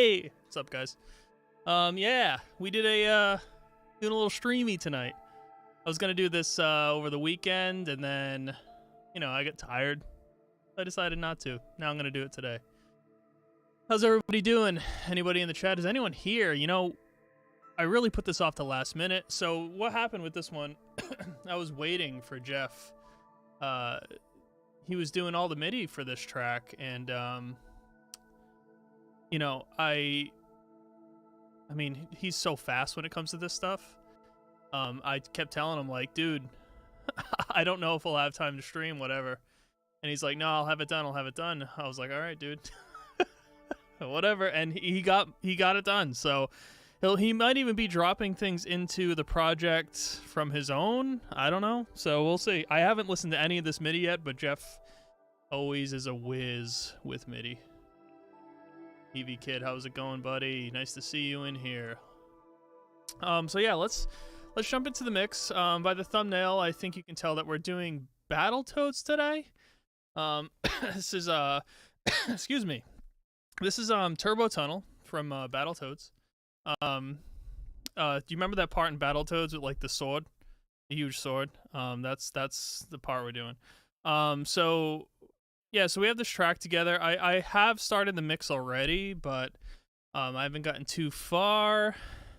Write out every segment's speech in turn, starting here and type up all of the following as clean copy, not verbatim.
Hey, what's up, guys? Yeah, we did doing a little streamy tonight. I was gonna do this over the weekend, and then, I got tired. I decided not to. Now I'm gonna do it today. How's everybody doing? Anybody in the chat? Is anyone here? I really put this off the last minute. So what happened with this one? I was waiting for Jeff. He was doing all the MIDI for this track, and I mean, he's so fast when it comes to this stuff. I kept telling him, like, dude, I don't know if we'll have time to stream, whatever. And he's like, no, I'll have it done. I was like, all right, dude. Whatever. And he got it done. So he might even be dropping things into the project from his own. I don't know. So we'll see. I haven't listened to any of this MIDI yet, but Jeff always is a whiz with MIDI. EV Kid, how's it going, buddy? Nice to see you in here. So yeah, let's jump into the mix. By the thumbnail, I think you can tell that we're doing Battletoads today. This is excuse me. This is Turbo Tunnel from Battletoads. Do you remember that part in Battletoads with like the sword, the huge sword? That's the part we're doing. So we have this track together. I have started the mix already, but I haven't gotten too far.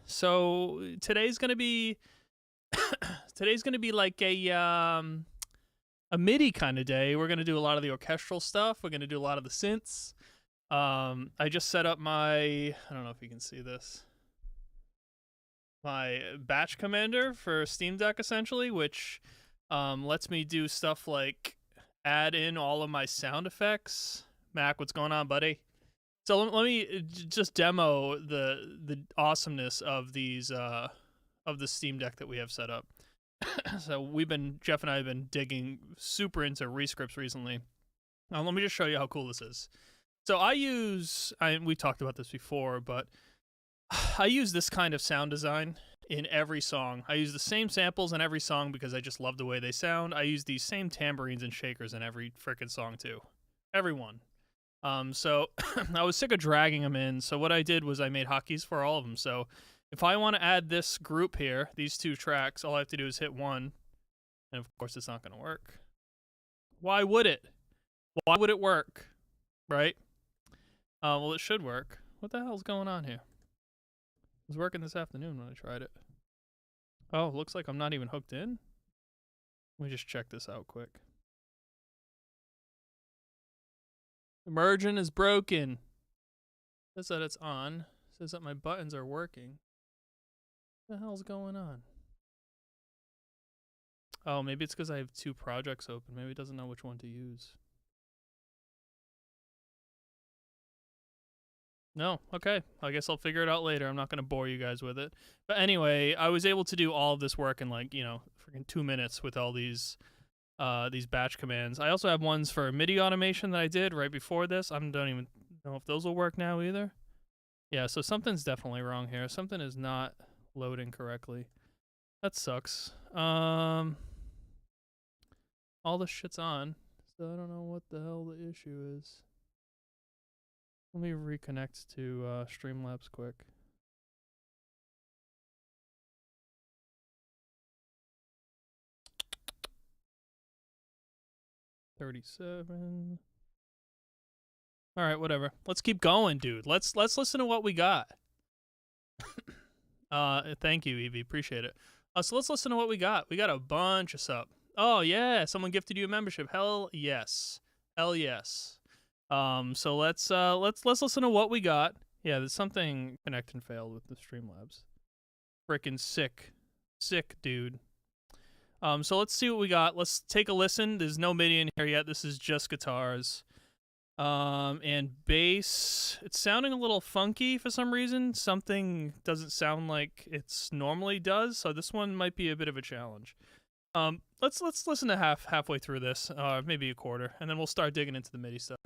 So today's gonna be like a MIDI kind of day. We're gonna do a lot of the orchestral stuff. We're gonna do a lot of the synths. I just set up I don't know if you can see this, my batch commander for Steam Deck, essentially, which lets me do stuff like add in all of my sound effects. Mac, what's going on, buddy? So let me just demo the awesomeness of these of the Steam Deck that we have set up. So Jeff and I have been digging super into Rescripts recently. Let me just show you how cool this is. So we talked about this before, but I use this kind of sound design in every song. I use the same samples in every song because I just love the way they sound. I use these same tambourines and shakers in every frickin' song too. Every one. So I was sick of dragging them in, so what I did was I made hotkeys for all of them. So if I want to add this group here, these two tracks, all I have to do is hit one, and of course it's not going to work. Why would it? Why would it work? Right? Well, it should work. What the hell's going on here? It was working this afternoon when I tried it. Oh, looks like I'm not even hooked in. Let me just check this out quick. Immersion is broken. It says that it's on. It says that my buttons are working. What the hell's going on? Oh, maybe it's because I have two projects open. Maybe it doesn't know which one to use. No, okay. I guess I'll figure it out later. I'm not going to bore you guys with it. But anyway, I was able to do all of this work in like, freaking 2 minutes with all these batch commands. I also have ones for MIDI automation that I did right before this. I don't even know if those will work now either. Yeah, so something's definitely wrong here. Something is not loading correctly. That sucks. All the shit's on, so I don't know what the hell the issue is. Let me reconnect to Streamlabs quick. $37. All right, whatever. Let's keep going, dude. Let's listen to what we got. Thank you, Evie. Appreciate it. So let's listen to what we got. We got a bunch of stuff. Oh yeah, someone gifted you a membership. Hell yes. Hell yes. So let's listen to what we got. Yeah, there's something connect and failed with the Streamlabs. Frickin' sick, dude. So let's see what we got. Let's take a listen. There's no MIDI in here yet. This is just guitars. And bass. It's sounding a little funky for some reason. Something doesn't sound like it's normally does. So this one might be a bit of a challenge. Let's listen to halfway through this, maybe a quarter, and then we'll start digging into the MIDI stuff.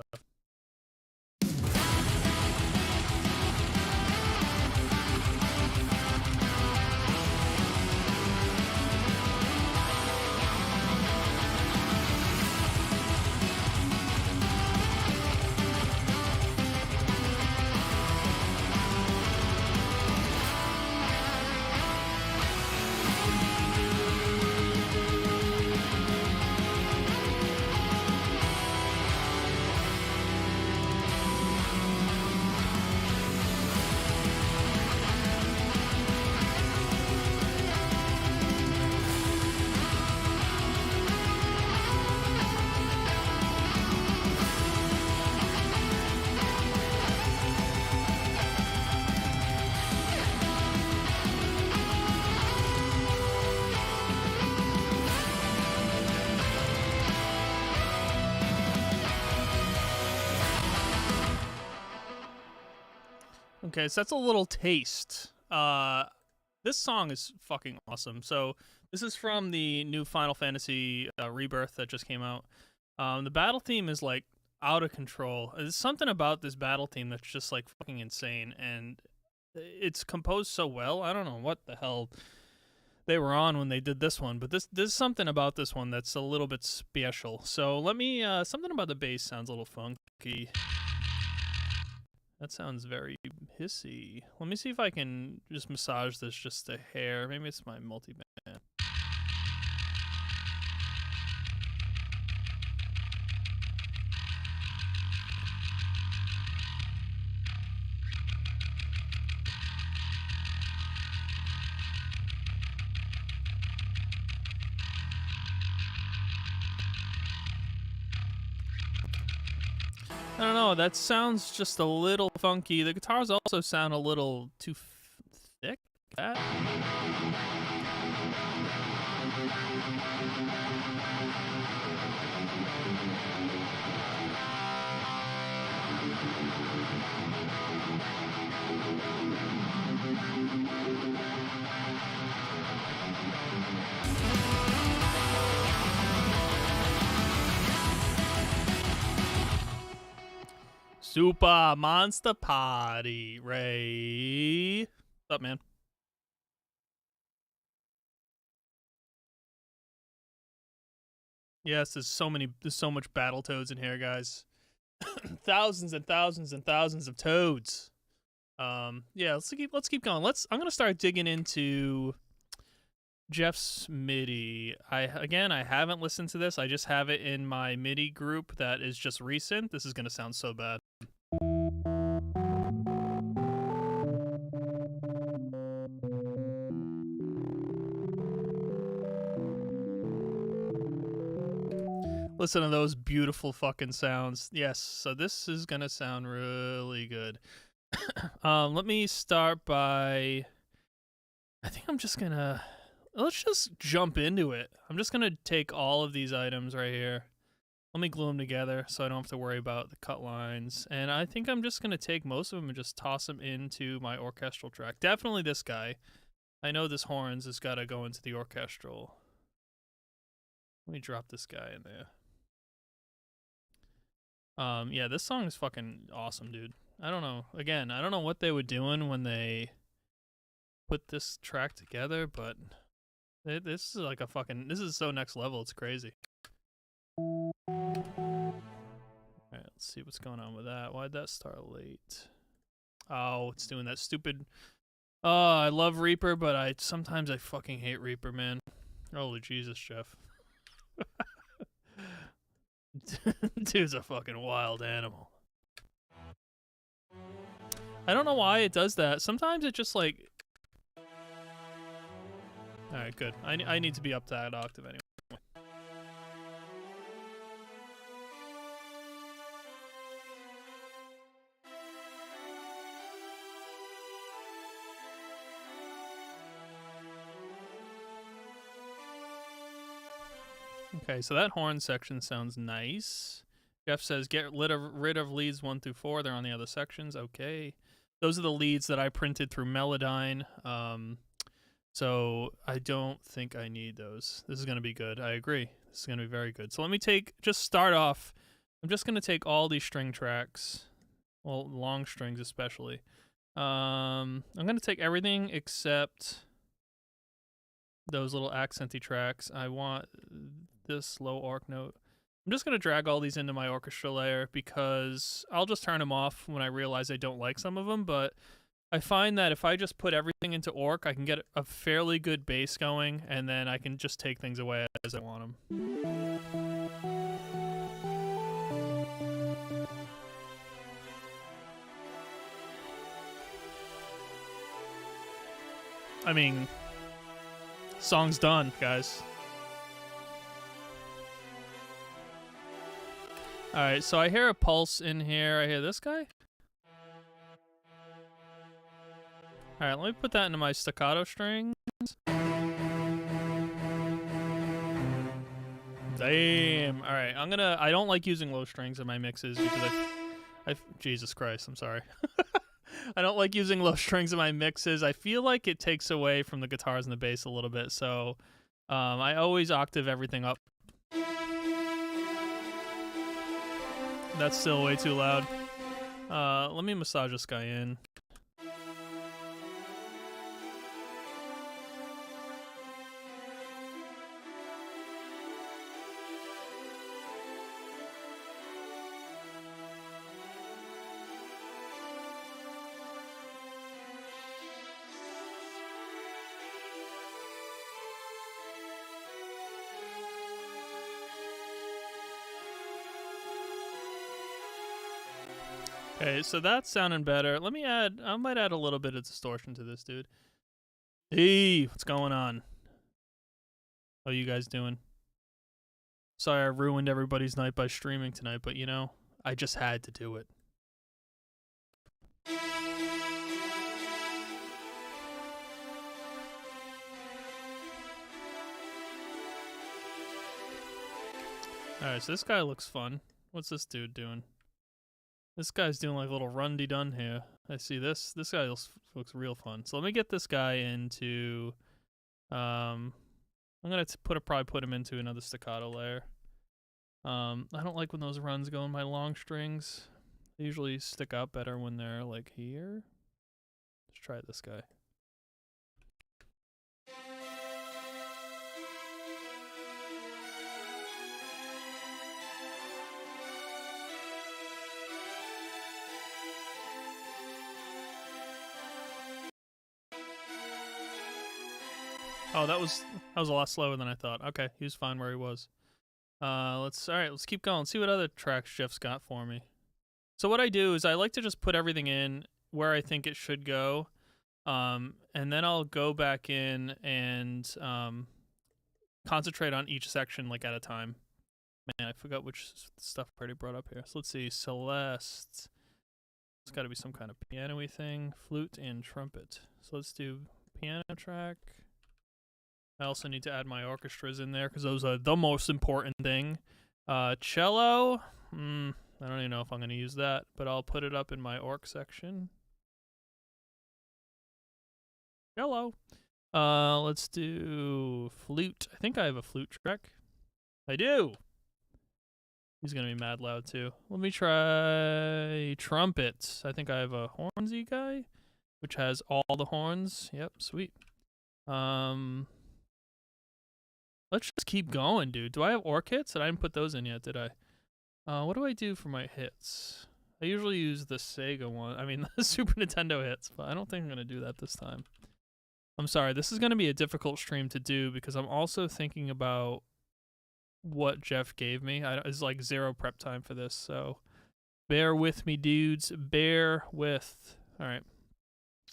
Okay, so that's a little taste. This song is fucking awesome. So this is from the new Final Fantasy Rebirth that just came out. The battle theme is like out of control. There's something about this battle theme that's just like fucking insane, and it's composed so well. I don't know what the hell they were on when they did this one, but there's something about this one that's a little bit special. So let me something about the bass sounds a little funky. That sounds very hissy. Let me see if I can just massage this just a hair. Maybe it's my multi-band. I don't know, that sounds just a little funky. The guitars also sound a little too thick. That. Super Monster Party, Ray. What's up, man? Yes, there's so much Battletoads in here, guys. Thousands and thousands and thousands of toads. Yeah, let's keep going. I'm gonna start digging into Jeff's MIDI. I haven't listened to this. I just have it in my MIDI group that is just recent. This is gonna sound so bad. Listen to those beautiful fucking sounds. Yes, so this is gonna sound really good. Let me start by... I think I'm just gonna... Let's just jump into it. I'm just gonna take all of these items right here. Let me glue them together so I don't have to worry about the cut lines. And I think I'm just gonna take most of them and just toss them into my orchestral track. Definitely this guy. I know this horns has gotta go into the orchestral. Let me drop this guy in there. Yeah, this song is fucking awesome, dude. I don't know. Again, I don't know what they were doing when they put this track together, but this is like a fucking... This is so next level, it's crazy. Alright, let's see what's going on with that. Why'd that start late? Oh, it's doing that stupid... Oh, I love Reaper, but sometimes I fucking hate Reaper, man. Holy Jesus, Jeff. Dude's a fucking wild animal. I don't know why it does that. Sometimes it just like... Alright, good. I need to be up to that octave anyway. Okay, so that horn section sounds nice. Jeff says, get rid of leads 1 through 4. They're on the other sections. Okay. Those are the leads that I printed through Melodyne. So I don't think I need those. This is going to be good. I agree. This is going to be very good. So let me just start off. I'm just going to take all these string tracks. Well, long strings especially. I'm going to take everything except those little accenty tracks. I want this low arc note. I'm just going to drag all these into my orchestra layer because I'll just turn them off when I realize I don't like some of them, but I find that if I just put everything into orc, I can get a fairly good bass going, and then I can just take things away as I want them. I mean, song's done, guys. Alright, so I hear a pulse in here. I hear this guy. Alright, let me put that into my staccato strings. Damn. Alright, I don't like using low strings in my mixes because Jesus Christ, I'm sorry. I don't like using low strings in my mixes. I feel like it takes away from the guitars and the bass a little bit, so I always octave everything up. That's still way too loud. Let me massage this guy in. Okay, so that's sounding better. Let me add, I might add a little bit of distortion to this, dude. Hey, what's going on? How you guys doing? Sorry I ruined everybody's night by streaming tonight, but you know, I just had to do it. Alright, so this guy looks fun. What's this dude doing? This guy's doing like a little run-de-dun here. I see this. This guy looks real fun. So let me get this guy into... I'm gonna probably put him into another staccato layer. I don't like when those runs go in my long strings. They usually stick out better when they're like here. Let's try this guy. Oh, that was a lot slower than I thought. Okay, he was fine where he was. Let's keep going. See what other tracks Jeff's got for me. So what I do is I like to just put everything in where I think it should go. And then I'll go back in and concentrate on each section like at a time. Man, I forgot which stuff I already brought up here. So let's see, Celeste. It's got to be some kind of piano-y thing. Flute and trumpet. So let's do piano track. I also need to add my orchestras in there because those are the most important thing. Cello. I don't even know if I'm going to use that, but I'll put it up in my orc section. Cello. Let's do flute. I think I have a flute track. I do. He's going to be mad loud too. Let me try trumpet. I think I have a hornsy guy, which has all the horns. Yep, sweet. Let's just keep going, dude. Do I have orc hits? I didn't put those in yet, did I? What do I do for my hits? I usually use the Sega one. I mean, the Super Nintendo hits, but I don't think I'm going to do that this time. I'm sorry. This is going to be a difficult stream to do because I'm also thinking about what Jeff gave me. It's like zero prep time for this, so bear with me, dudes. Bear with. All right.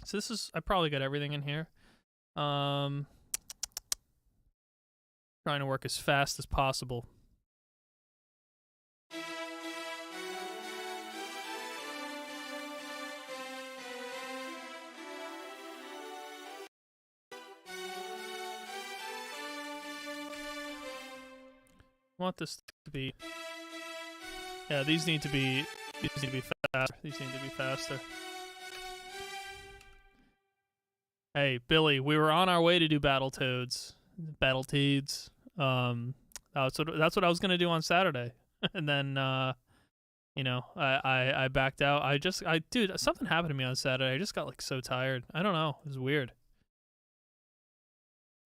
So this is, I probably got everything in here. Trying to work as fast as possible. I want this to be... Yeah, these need to be faster. These need to be faster. Hey, Billy, we were on our way to do Battletoads. That's what I was gonna do on Saturday, and then you know, I backed out. Dude, something happened to me on Saturday. I just got like so tired. I don't know. It was weird.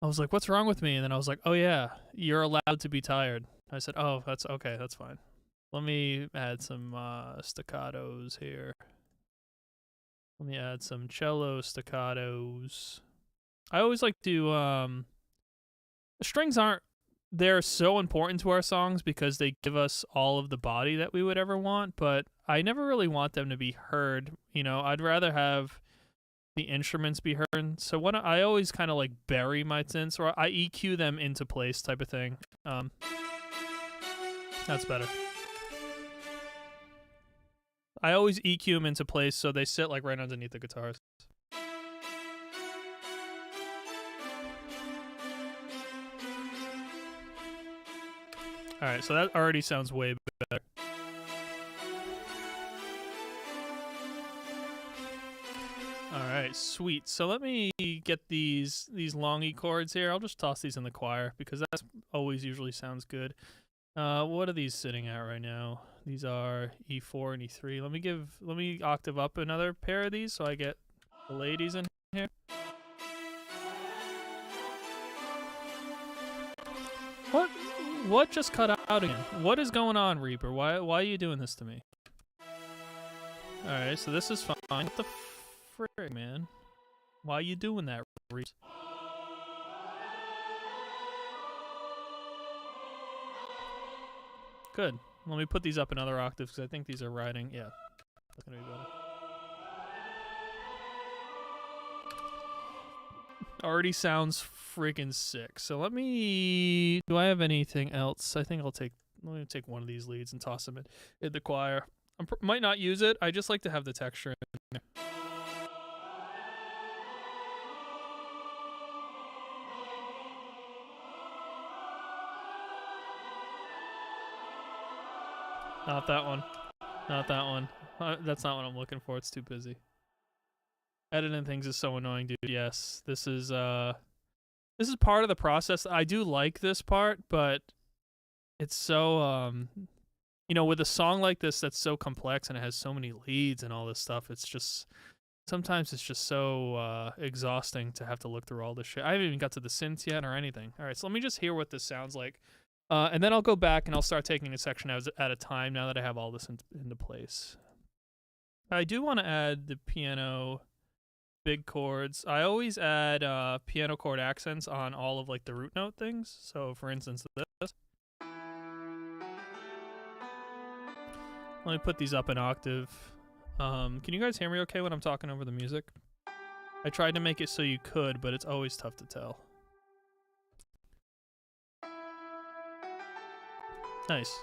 I was like, what's wrong with me? And then I was like, oh yeah, you're allowed to be tired. I said, oh, that's okay. That's fine. Let me add some staccatos here. Let me add some cello staccatos. I always like to, the strings they're so important to our songs because they give us all of the body that we would ever want, but I never really want them to be heard. You know, I'd rather have the instruments be heard. So what I always kind of like bury my synths, or I EQ them into place type of thing. That's better. I always EQ them into place so they sit like right underneath the guitars. Alright, so that already sounds way better. sweet. So let me get these long E chords here. I'll just toss these in the choir because that's always usually sounds good. What are these sitting at right now? These are E4 and E3. Let me octave up another pair of these so I get the ladies in here. What just cut out again? What is going on, Reaper? Why are you doing this to me? Alright, so this is fine. What the frick, man? Why are you doing that, Reaper? Good. Let me put these up in other octaves because I think these are riding. Yeah, that's gonna be better. Already sounds freaking sick. So let me... Do I have anything else? I think let me take one of these leads and toss them in the choir. I might not use it. I just like to have the texture in there. Not that one. Not that one. That's not what I'm looking for. It's too busy. Editing things is so annoying, dude. Yes, this is part of the process. I do like this part, but it's so you know, with a song like this that's so complex and it has so many leads and all this stuff, it's just sometimes it's just so exhausting to have to look through all this shit. I haven't even got to the synths yet or anything. All right, so let me just hear what this sounds like, and then I'll go back and I'll start taking a section at a time now that I have all this into place. I do want to add the piano big chords. I always add piano chord accents on all of like the root note things. So for instance this. Let me put these up an octave. Can you guys hear me okay when I'm talking over the music? I tried to make it so you could, but it's always tough to tell. Nice.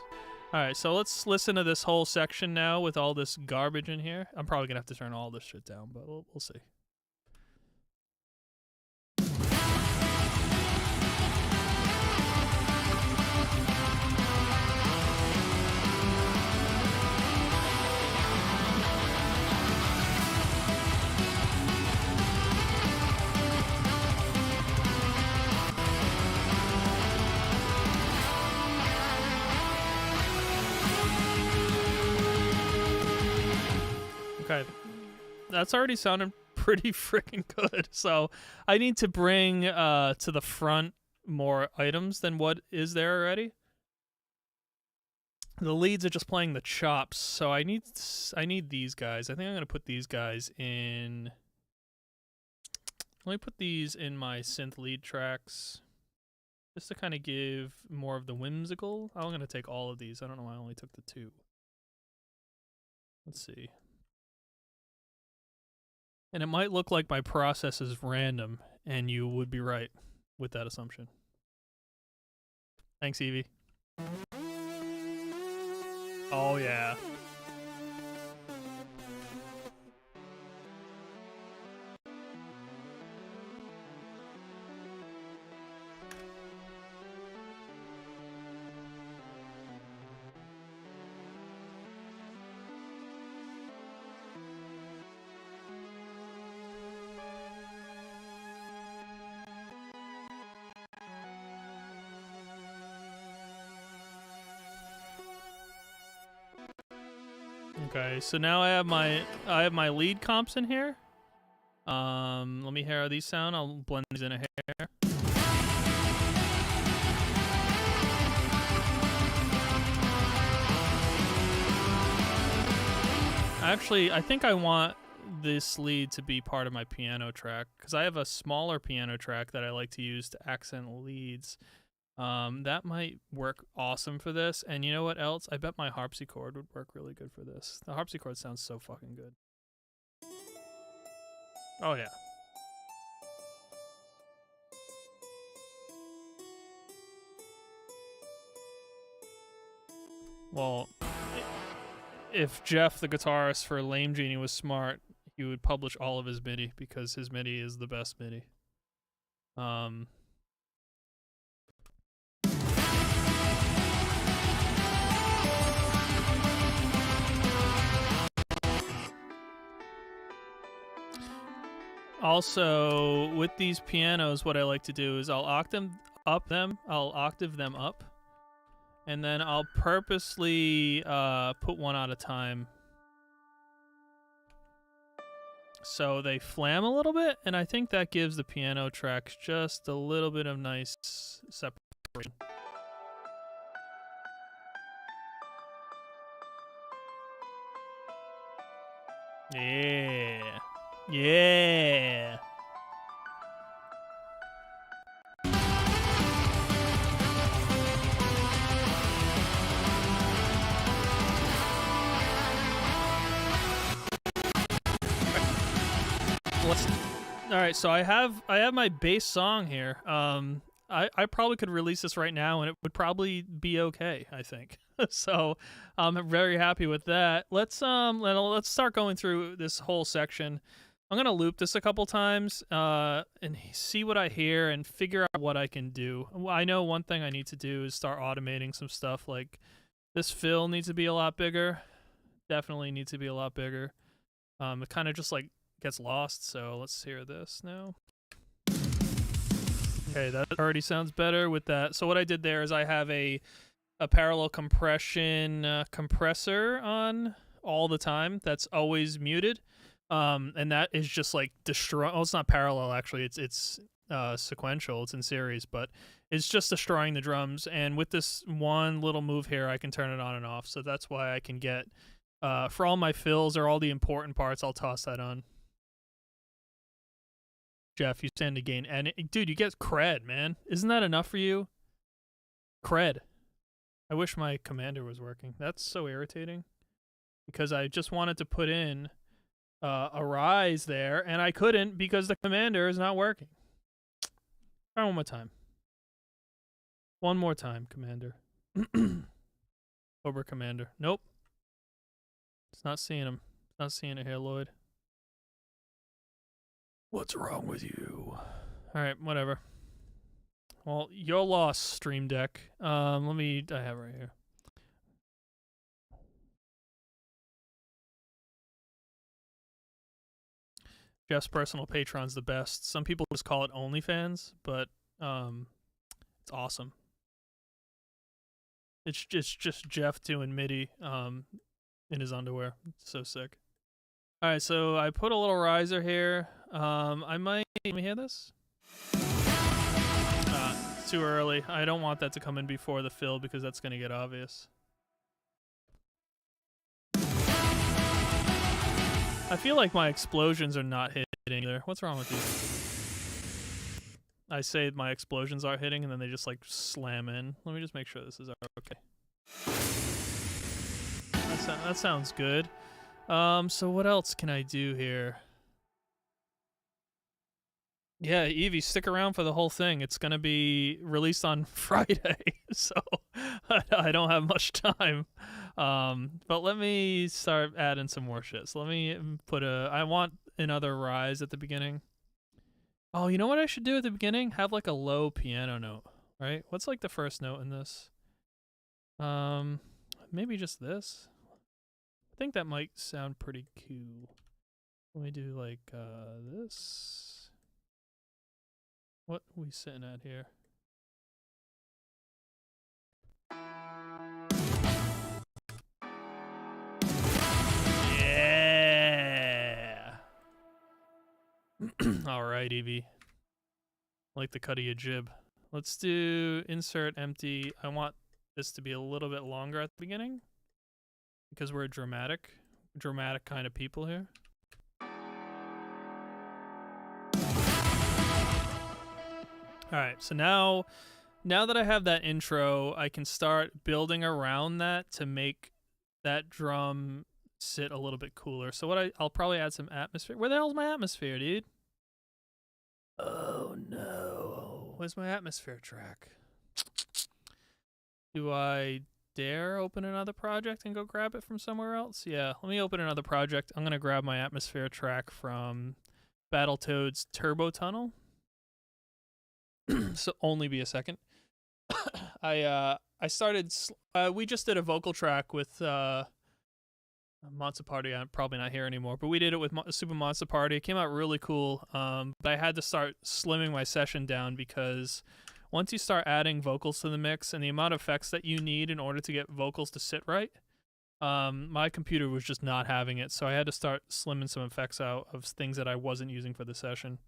Alright, so let's listen to this whole section now with all this garbage in here. I'm probably gonna have to turn all this shit down, but we'll see. Okay, that's already sounding pretty freaking good. So I need to bring to the front more items than what is there already. The leads are just playing the chops, so I need these guys. I think I'm gonna put these guys in. Let me put these in my synth lead tracks, just to kind of give more of the whimsical. I'm gonna take all of these. I don't know why I only took the 2. Let's see. And it might look like my process is random, and you would be right with that assumption. Thanks, Evie. Oh, yeah. Okay, so now I have my lead comps in here. Let me hear how these sound. I'll blend these in a hair. Actually, I think I want this lead to be part of my piano track because I have a smaller piano track that I like to use to accent leads. That might work awesome for this. And you know what else? I bet my harpsichord would work really good for this. The harpsichord sounds so fucking good. Oh, yeah. Well, if Jeff, the guitarist for Lame Genie, was smart, he would publish all of his MIDI because his MIDI is the best MIDI. Also, with these pianos, what I like to do is I'll octave them up, and then I'll purposely put one at a time so they flam a little bit, and I think that gives the piano tracks just a little bit of nice separation. Yeah. Yeah. All right, so I have my bass song here. I probably could release this right now and it would probably be okay, I think. So I'm very happy with that. Let's start going through this whole section. I'm gonna loop this a couple times and see what I hear and figure out what I can do. I know one thing I need to do is start automating some stuff. Like this fill needs to be a lot bigger. Definitely needs to be a lot bigger. It kind of just like gets lost, so let's hear this now. Okay, that already sounds better with that. So what I did there is I have a parallel compression compressor on all the time that's always muted, and that is just like destroy. Oh, it's not parallel actually. It's sequential. It's in series, but it's just destroying the drums. And with this one little move here, I can turn it on and off. So that's why I can get for all my fills or all the important parts, I'll toss that on. Jeff, you stand to gain, and dude, you get cred, man. Isn't that enough for you? Cred. I wish my commander was working. That's so irritating because I just wanted to put in a rise there, and I couldn't because the commander is not working. Try one more time. One more time, commander. Cobra commander. Nope. It's not seeing him. It's not seeing it here, Lloyd. What's wrong with you? Alright, whatever. Well, your loss, Stream Deck. I have it right here. Jeff's personal Patreon's the best. Some people just call it OnlyFans, but it's awesome. It's just Jeff doing MIDI in his underwear. It's so sick. Alright, so I put a little riser here. I might... Let me hear this? Too early. I don't want that to come in before the fill because that's going to get obvious. I feel like my explosions are not hitting either. What's wrong with these? I say my explosions are hitting and then they just like slam in. Let me just make sure this is okay. That sounds good. So what else can I do here? Yeah, Evie, stick around for the whole thing. It's going to be released on Friday, so I don't have much time. But let me start adding some more shit. So let me put I want another rise at the beginning. Oh, you know what I should do at the beginning? Have like a low piano note, right? What's like the first note in this? Maybe just this. I think that might sound pretty cool. Let me do like this. What are we sitting at here? Yeah. All right, Evie. I like the cut of your jib. Let's do insert empty. I want this to be a little bit longer at the beginning because we're dramatic kind of people here. All right, so now that I have that intro, I can start building around that to make that drum sit a little bit cooler. So I'll probably add some atmosphere. Where the hell's my atmosphere, dude? Oh no. Where's my atmosphere track? Do I dare open another project and go grab it from somewhere else? Yeah, let me open another project. I'm going to grab my atmosphere track from Battletoads Turbo Tunnel. So only be a second. I started we just did a vocal track with Monster Party, I'm probably not here anymore, but we did it with Super Monster Party. It came out really cool, but I had to start slimming my session down because once you start adding vocals to the mix and the amount of effects that you need in order to get vocals to sit right, my computer was just not having it, so I had to start slimming some effects out of things that I wasn't using for the session.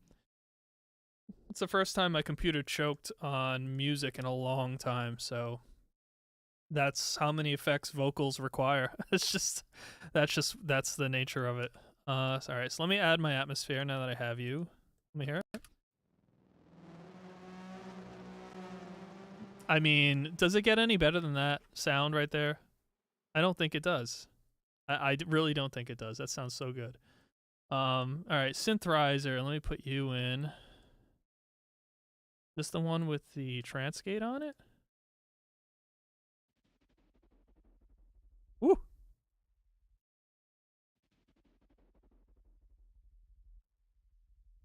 It's the first time my computer choked on music in a long time, so that's how many effects vocals require. That's the nature of it. Alright, so let me add my atmosphere now that I have you. Let me hear it. I mean, does it get any better than that sound right there? I don't think it does. I really don't think it does. That sounds so good. Alright, Synthrizer, let me put you in. Is this the one with the Transgate on it? Woo!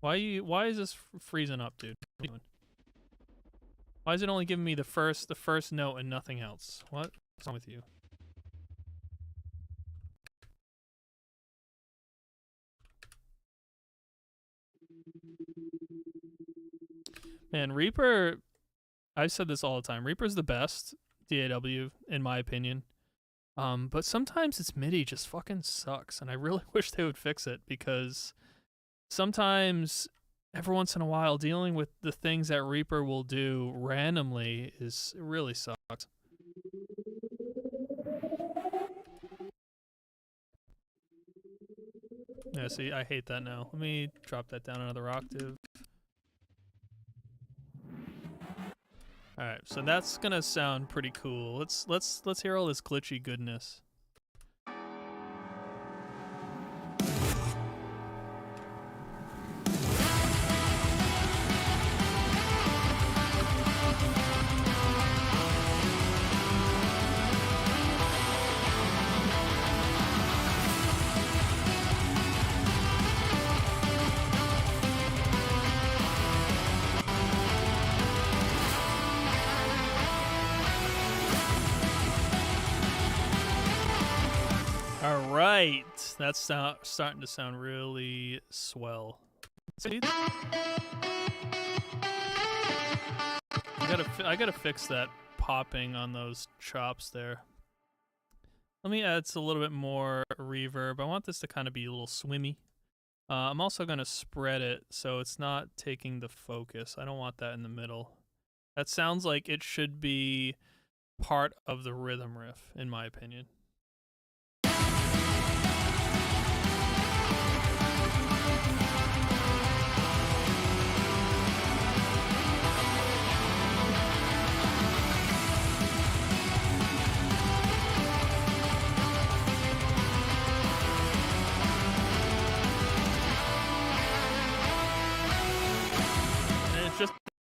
Why is this freezing up, dude? What are you doing? Why is it only giving me the first note and nothing else? What's wrong with you? Man, Reaper, I've said this all the time. Reaper's the best DAW, in my opinion. But sometimes its MIDI just fucking sucks, and I really wish they would fix it, because sometimes, every once in a while, dealing with the things that Reaper will do randomly it really sucks. Yeah, see, I hate that now. Let me drop that down another octave. Alright, so that's gonna sound pretty cool. Let's hear all this glitchy goodness. Alright, that's starting to sound really swell. See? I gotta fix that popping on those chops there. Let me add a little bit more reverb. I want this to kind of be a little swimmy. I'm also gonna spread it so it's not taking the focus. I don't want that in the middle. That sounds like it should be part of the rhythm riff, in my opinion.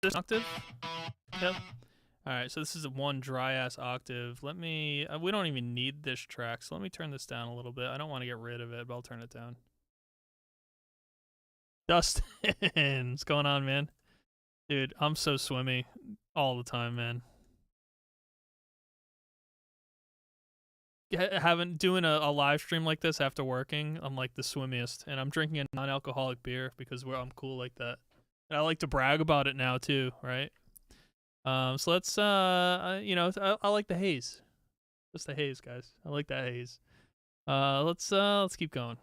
This octave? Yep. Alright, so this is a one dry ass octave. Let me we don't even need this track, so let me turn this down a little bit. I don't want to get rid of it, but I'll turn it down. Dustin, what's going on, man? Dude, I'm so swimmy all the time, man. Doing a live stream like this after working, I'm like the swimmiest, and I'm drinking a non-alcoholic beer because I'm cool like that. And I like to brag about it now too, right? So let's you know, I like the haze. Just the haze, guys. I like that haze. Let's keep going.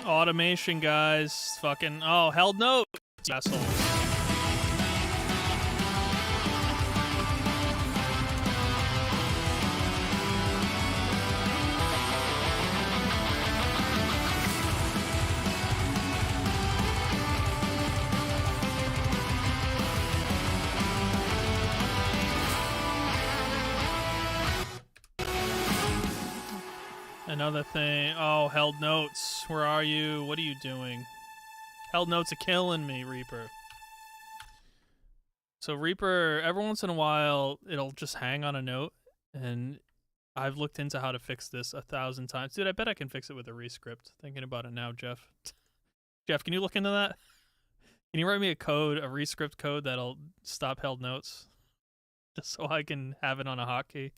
Automation, guys. Fucking, oh, held no, assholes. Another thing. Oh, held notes. Where are you? What are you doing? Held notes are killing me, Reaper. So Reaper, every once in a while, it'll just hang on a note, and I've looked into how to fix this 1,000 times. Dude, I bet I can fix it with a rescript. Thinking about it now, Jeff. Jeff, can you look into that? Can you write me a code, a rescript code that'll stop held notes? Just so I can have it on a hotkey.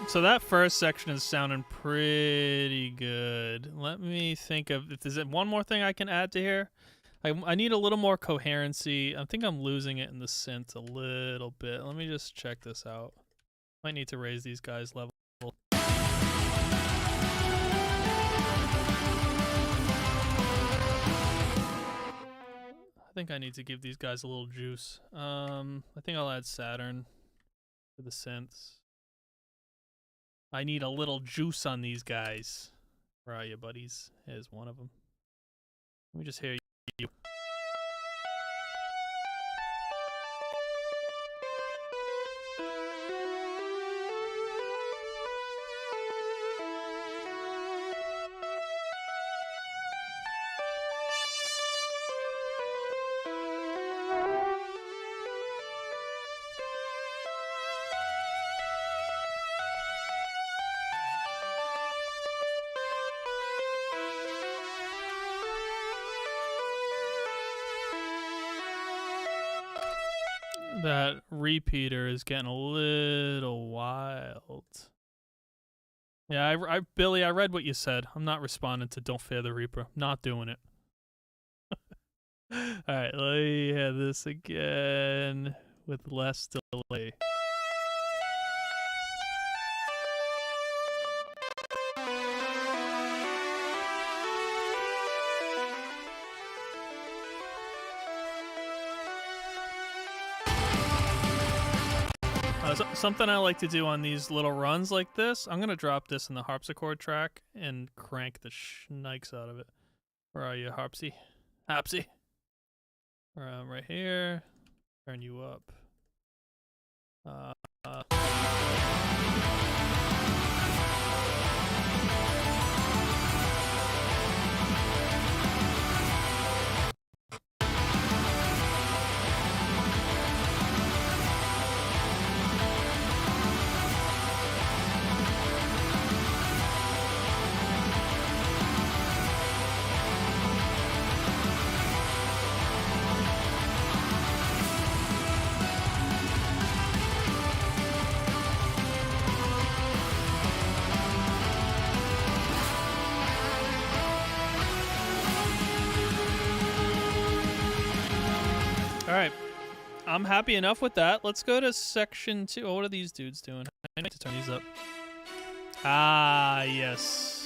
So that first section is sounding pretty good. Let me think of if there's one more thing I can add to here. I need a little more coherency. I think I'm losing it in the synth a little bit. Let me just check this out. Might need to raise these guys' level. I think I need to give these guys a little juice. I think I'll add Saturn to the synths. I need a little juice on these guys. Where are you, buddies? Here's one of them. Let me just hear you. That repeater is getting a little wild. Yeah, Billy, I read what you said. I'm not responding to Don't Fear the Reaper. I'm not doing it. Alright, let me hear this again with less delay. Something I like to do on these little runs like this, I'm going to drop this in the harpsichord track and crank the schnikes out of it. Where are you, Harpsy? Hapsy? Right here. Turn you up. Alright, I'm happy enough with that. Let's go to section 2. Oh, what are these dudes doing? I need to turn these up. Ah, yes.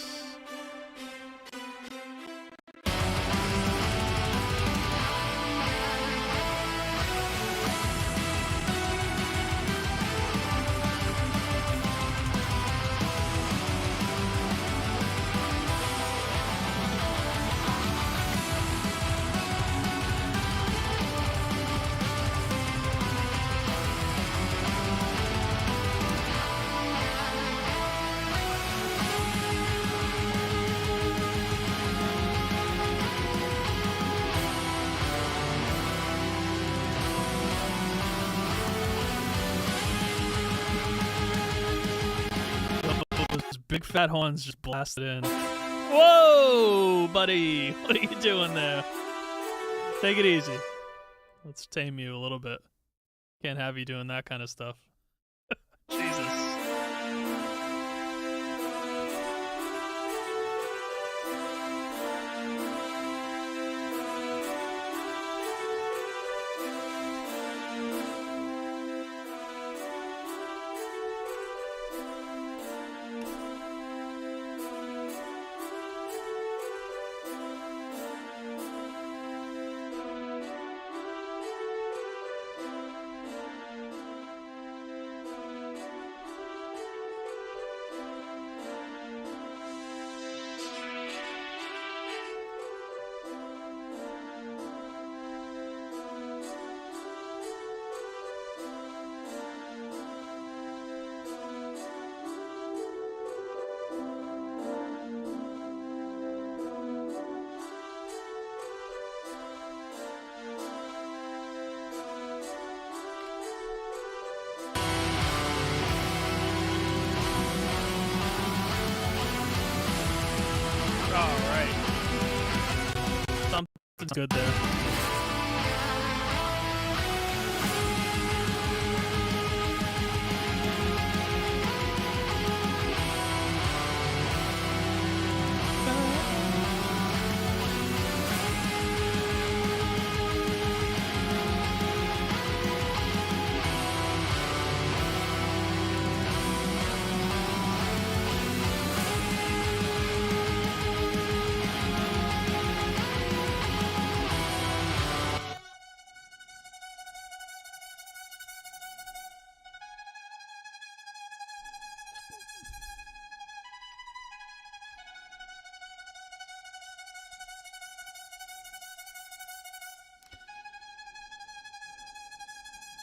Big fat horns just blasted in. Whoa, buddy. What are you doing there? Take it easy. Let's tame you a little bit. Can't have you doing that kind of stuff. Jesus. Something's good there.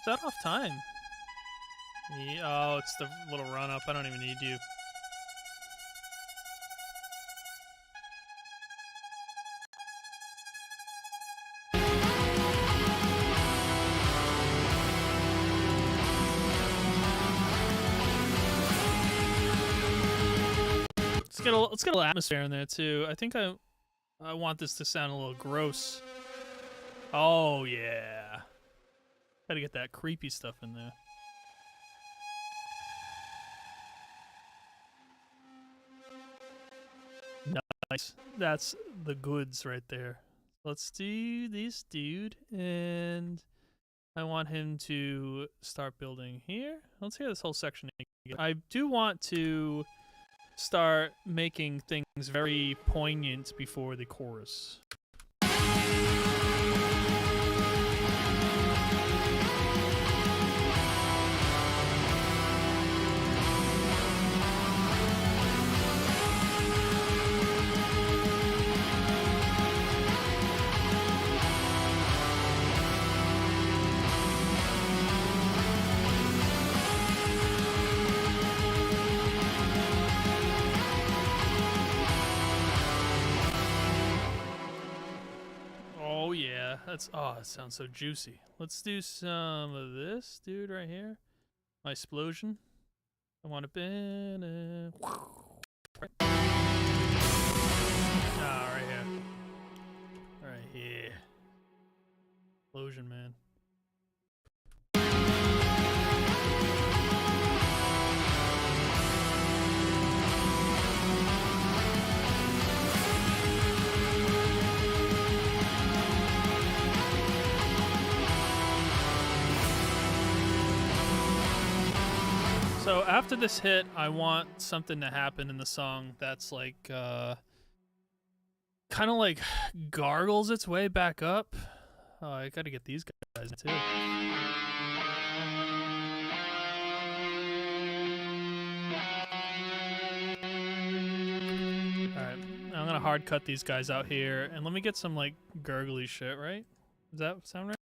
Is that off time? Yeah, oh, it's the little run-up. I don't even need you. Let's get a little atmosphere in there too. I think I want this to sound a little gross. Oh yeah. Gotta get that creepy stuff in there. Nice. That's the goods right there. Let's do this dude, and I want him to start building here. Let's hear this whole section again. I do want to start making things very poignant before the chorus. Oh, it sounds so juicy. Let's do some of this dude right here. My explosion. I want to bend. Ah, right here. Right here. Explosion, man. So after this hit, I want something to happen in the song that's like, kind of like gargles its way back up. Oh, I gotta get these guys too. Alright, I'm gonna hard cut these guys out here, and let me get some like gurgly shit, right? Does that sound right?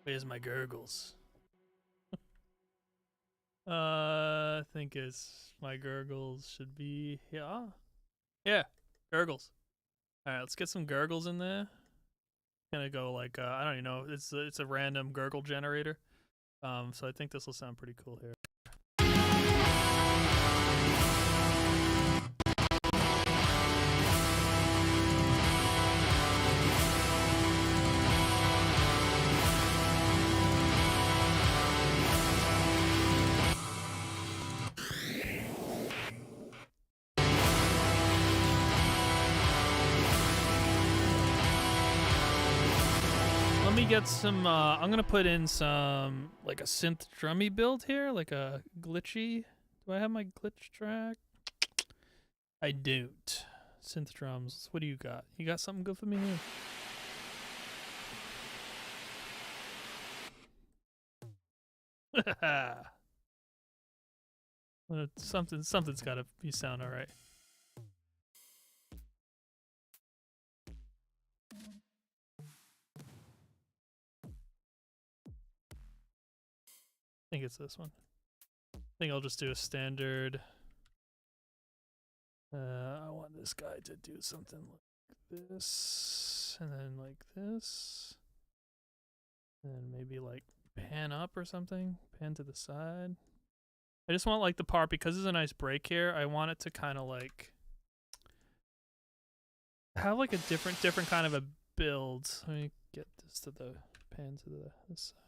Where's my gurgles? I think my gurgles should be here. Yeah, gurgles. Alright, let's get some gurgles in there. Gonna go like, I don't even know, it's a random gurgle generator. So I think this will sound pretty cool here. Let me get some, I'm gonna put in some, like a synth drummy build here, like a glitchy. Do I have my glitch track? I don't. Synth drums, what do you got? You got something good for me here? Something's gotta be sound alright. I think it's this one. I think I'll just do a standard. I want this guy to do something like this, and then like this, and then maybe like pan up or something, pan to the side. I just want like the part, because there's a nice break here, I want it to kind of like have like a different kind of a build. Let me get this to the pan to this side.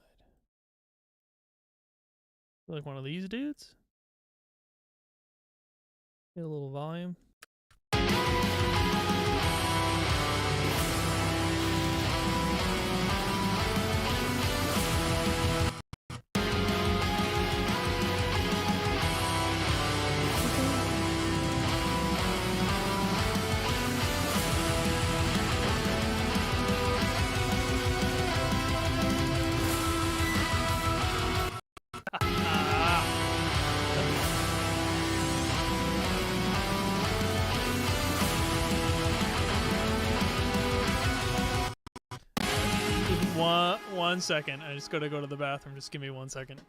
Like one of these dudes. Get a little volume. One second. I just gotta go to the bathroom. Just give me 1 second.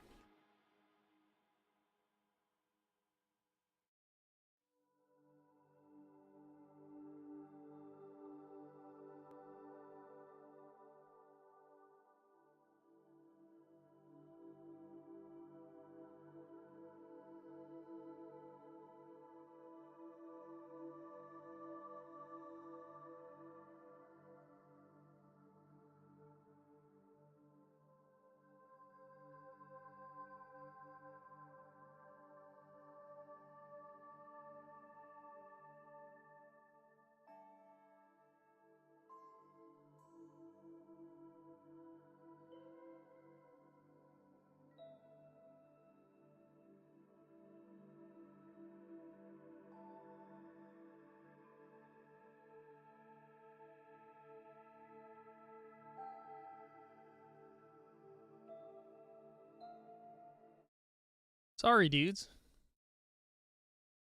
Sorry, dudes.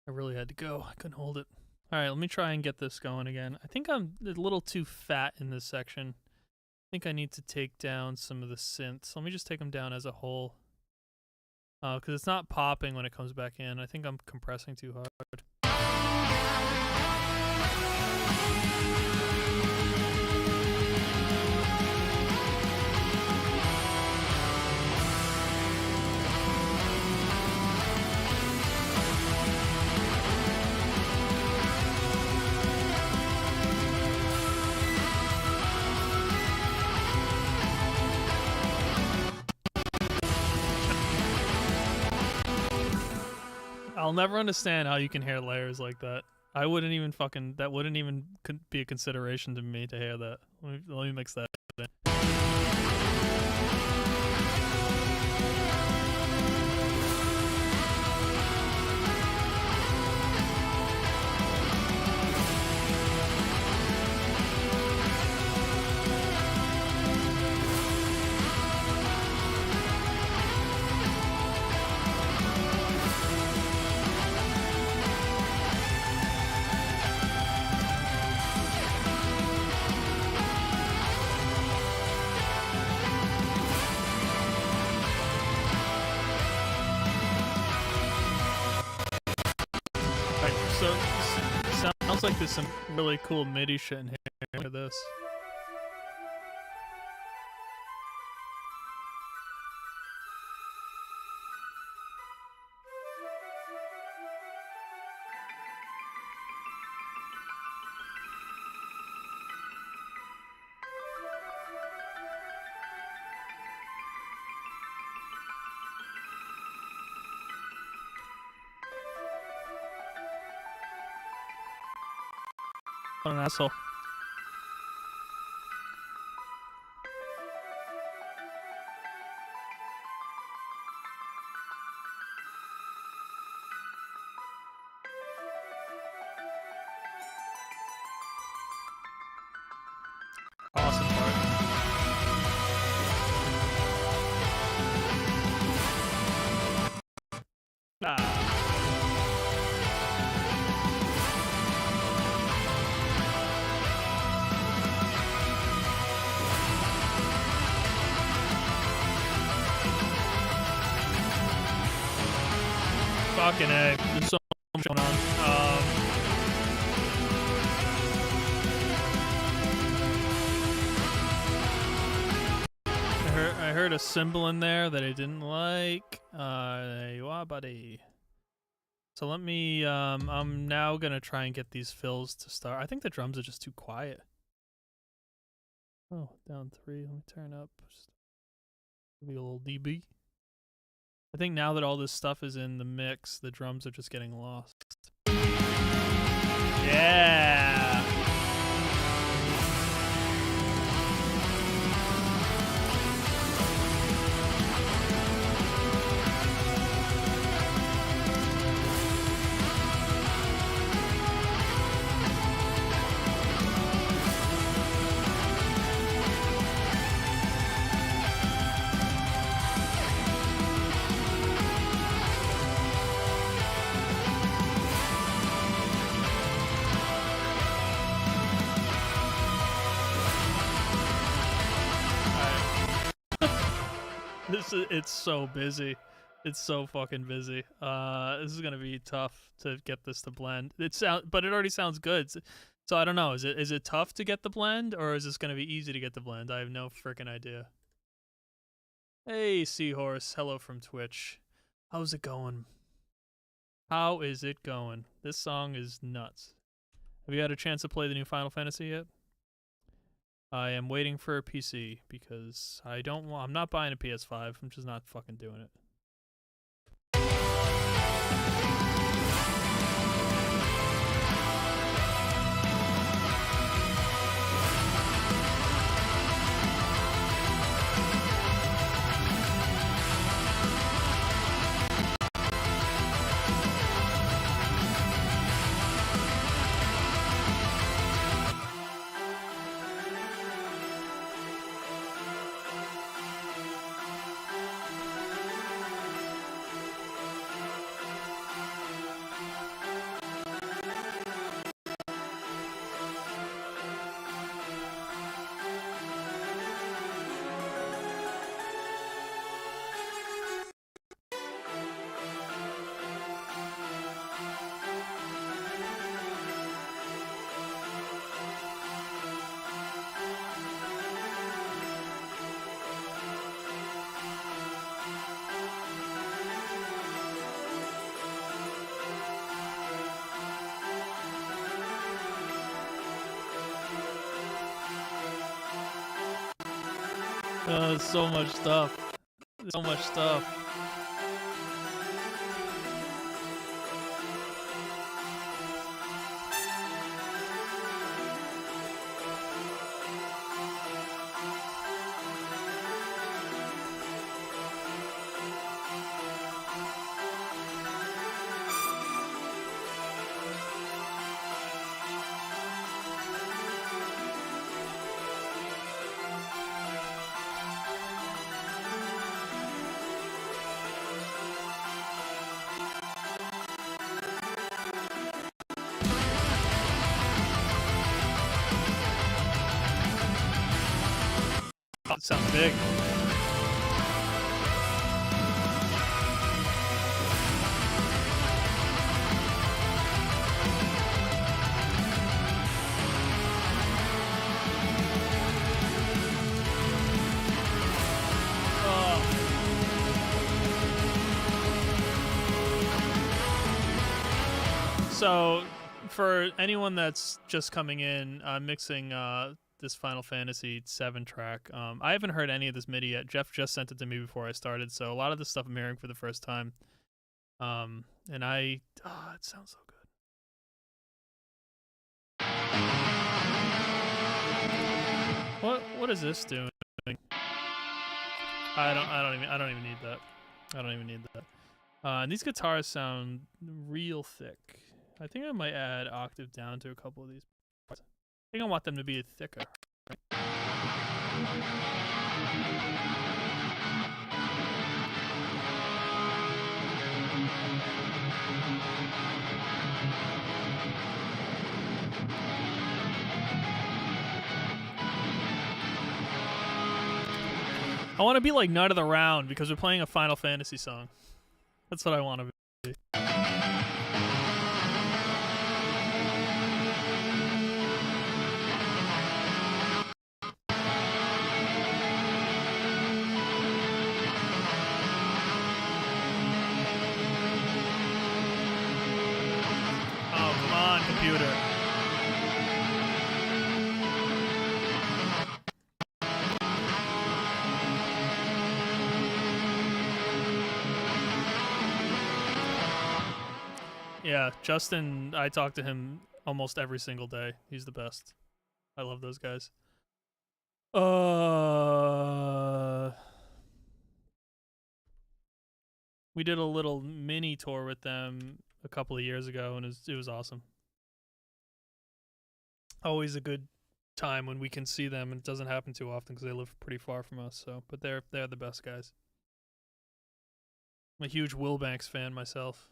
I really had to go. I couldn't hold it. All right, let me try and get this going again. I think I'm a little too fat in this section. I think I need to take down some of the synths. Let me just take them down as a whole. Because it's not popping when it comes back in. I think I'm compressing too hard. I'll never understand how you can hear layers like that. I wouldn't even fucking, that wouldn't even be a consideration to me to hear that. Let me mix that in. So, sounds like there's some really cool MIDI shit in here. Look at this. What an asshole. Awesome part. Ah. Fucking A. There's so much going on. I heard a symbol in there that I didn't like. There you are, buddy. So let me, I'm now gonna try and get these fills to start. I think the drums are just too quiet. Oh, down 3. Let me turn up. Just maybe a little dB. I think now that all this stuff is in the mix, the drums are just getting lost. Yeah! It's so busy. It's so fucking busy. This is gonna be tough to get this to blend. But it already sounds good. So I don't know. Is it tough to get the blend, or is this gonna be easy to get the blend? I have no freaking idea. Hey, Seahorse. Hello from Twitch. How's it going? How is it going? This song is nuts. Have you had a chance to play the new Final Fantasy yet? I am waiting for a PC because I'm not buying a PS5. I'm just not fucking doing it. So much stuff. So much stuff. Oh, it sounds big. So, for anyone that's just coming in, I'm mixing this Final Fantasy VII track. I haven't heard any of this MIDI yet. Jeff just sent it to me before I started, so a lot of this stuff I'm hearing for the first time. And it sounds so good. What is this doing? I don't even need that. I don't even need that. And these guitars sound real thick. I think I might add octave down to a couple of these parts. I think I want them to be thicker. I want to be like Night of the Round because we're playing a Final Fantasy song. That's what I want to be. Oh, come on, computer. Yeah, Justin, I talk to him almost every single day. He's the best. I love those guys. We did a little mini tour with them a couple of years ago, and it was awesome. Always a good time when we can see them, and it doesn't happen too often because they live pretty far from us. So, but they're the best guys. I'm a huge Will Banks fan myself.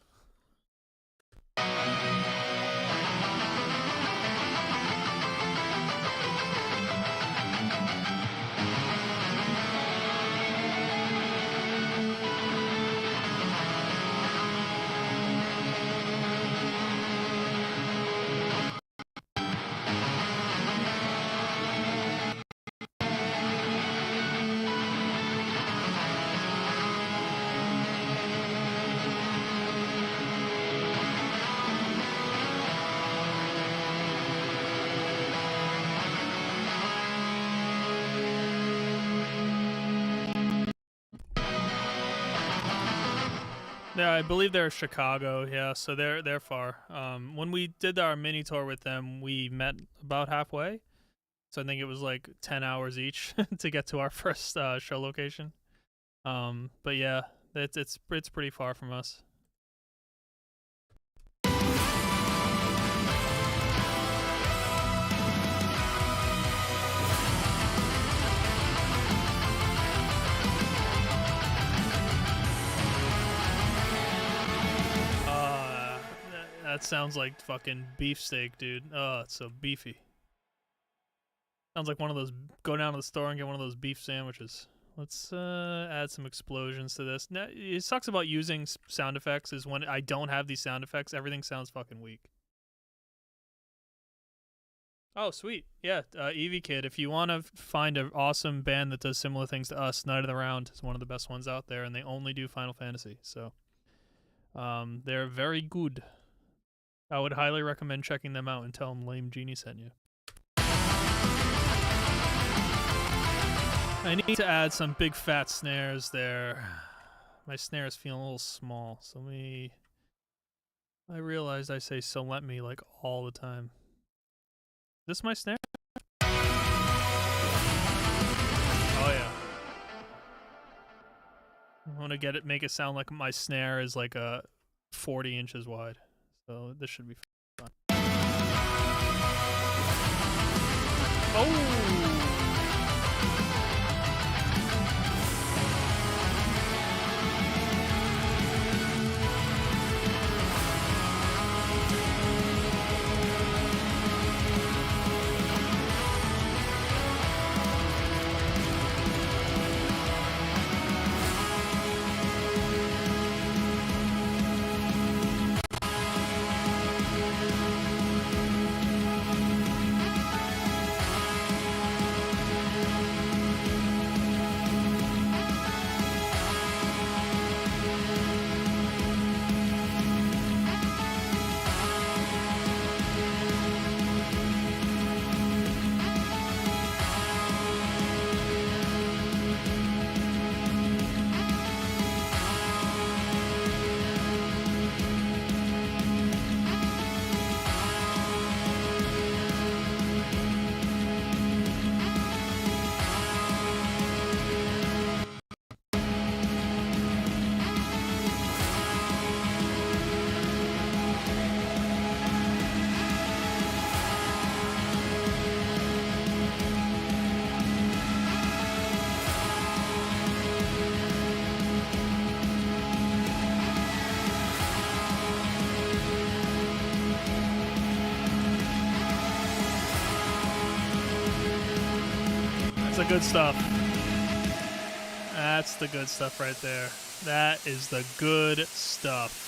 Yeah, I believe they're Chicago. Yeah, so they're far. When we did our mini tour with them, we met about halfway. So I think it was like 10 hours each to get to our first show location. But yeah, it's pretty far from us. That sounds like fucking beefsteak, dude. Oh, it's so beefy. Sounds like one of those, go down to the store and get one of those beef sandwiches. Let's add some explosions to this. Now, it sucks about using sound effects is when I don't have these sound effects, everything sounds fucking weak. Oh, sweet. Yeah, Eevee Kid, if you want to find an awesome band that does similar things to us, Night of the Round is one of the best ones out there, and they only do Final Fantasy. So they're very good. I would highly recommend checking them out and tell them Lame Genie sent you. I need to add some big fat snares there. My snare is feeling a little small, so I realized I say "so let me" like all the time. Is this my snare? Oh yeah. I want to make it sound like my snare is like 40 inches wide. So this should be fun. Oh! the good stuff. That's the good stuff right there. That is the good stuff.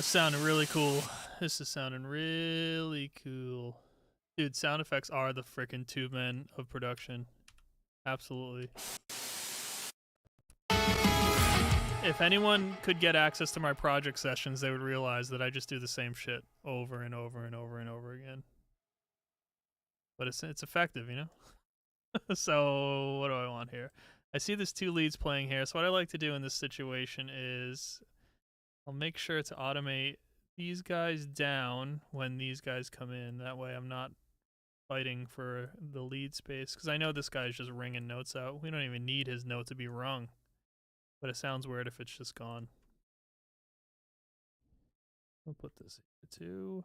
Sounding really cool. This is sounding really cool. Dude, sound effects are the frickin' tube men of production. Absolutely. If anyone could get access to my project sessions, they would realize that I just do the same shit over and over and over and over again. But it's effective, you know? So, what do I want here? I see there's 2 leads playing here, so what I like to do in this situation is I'll make sure to automate these guys down when these guys come in. That way I'm not fighting for the lead space, because I know this guy's just ringing notes out. We don't even need his note to be rung, but it sounds weird if it's just gone. I'll put this here too.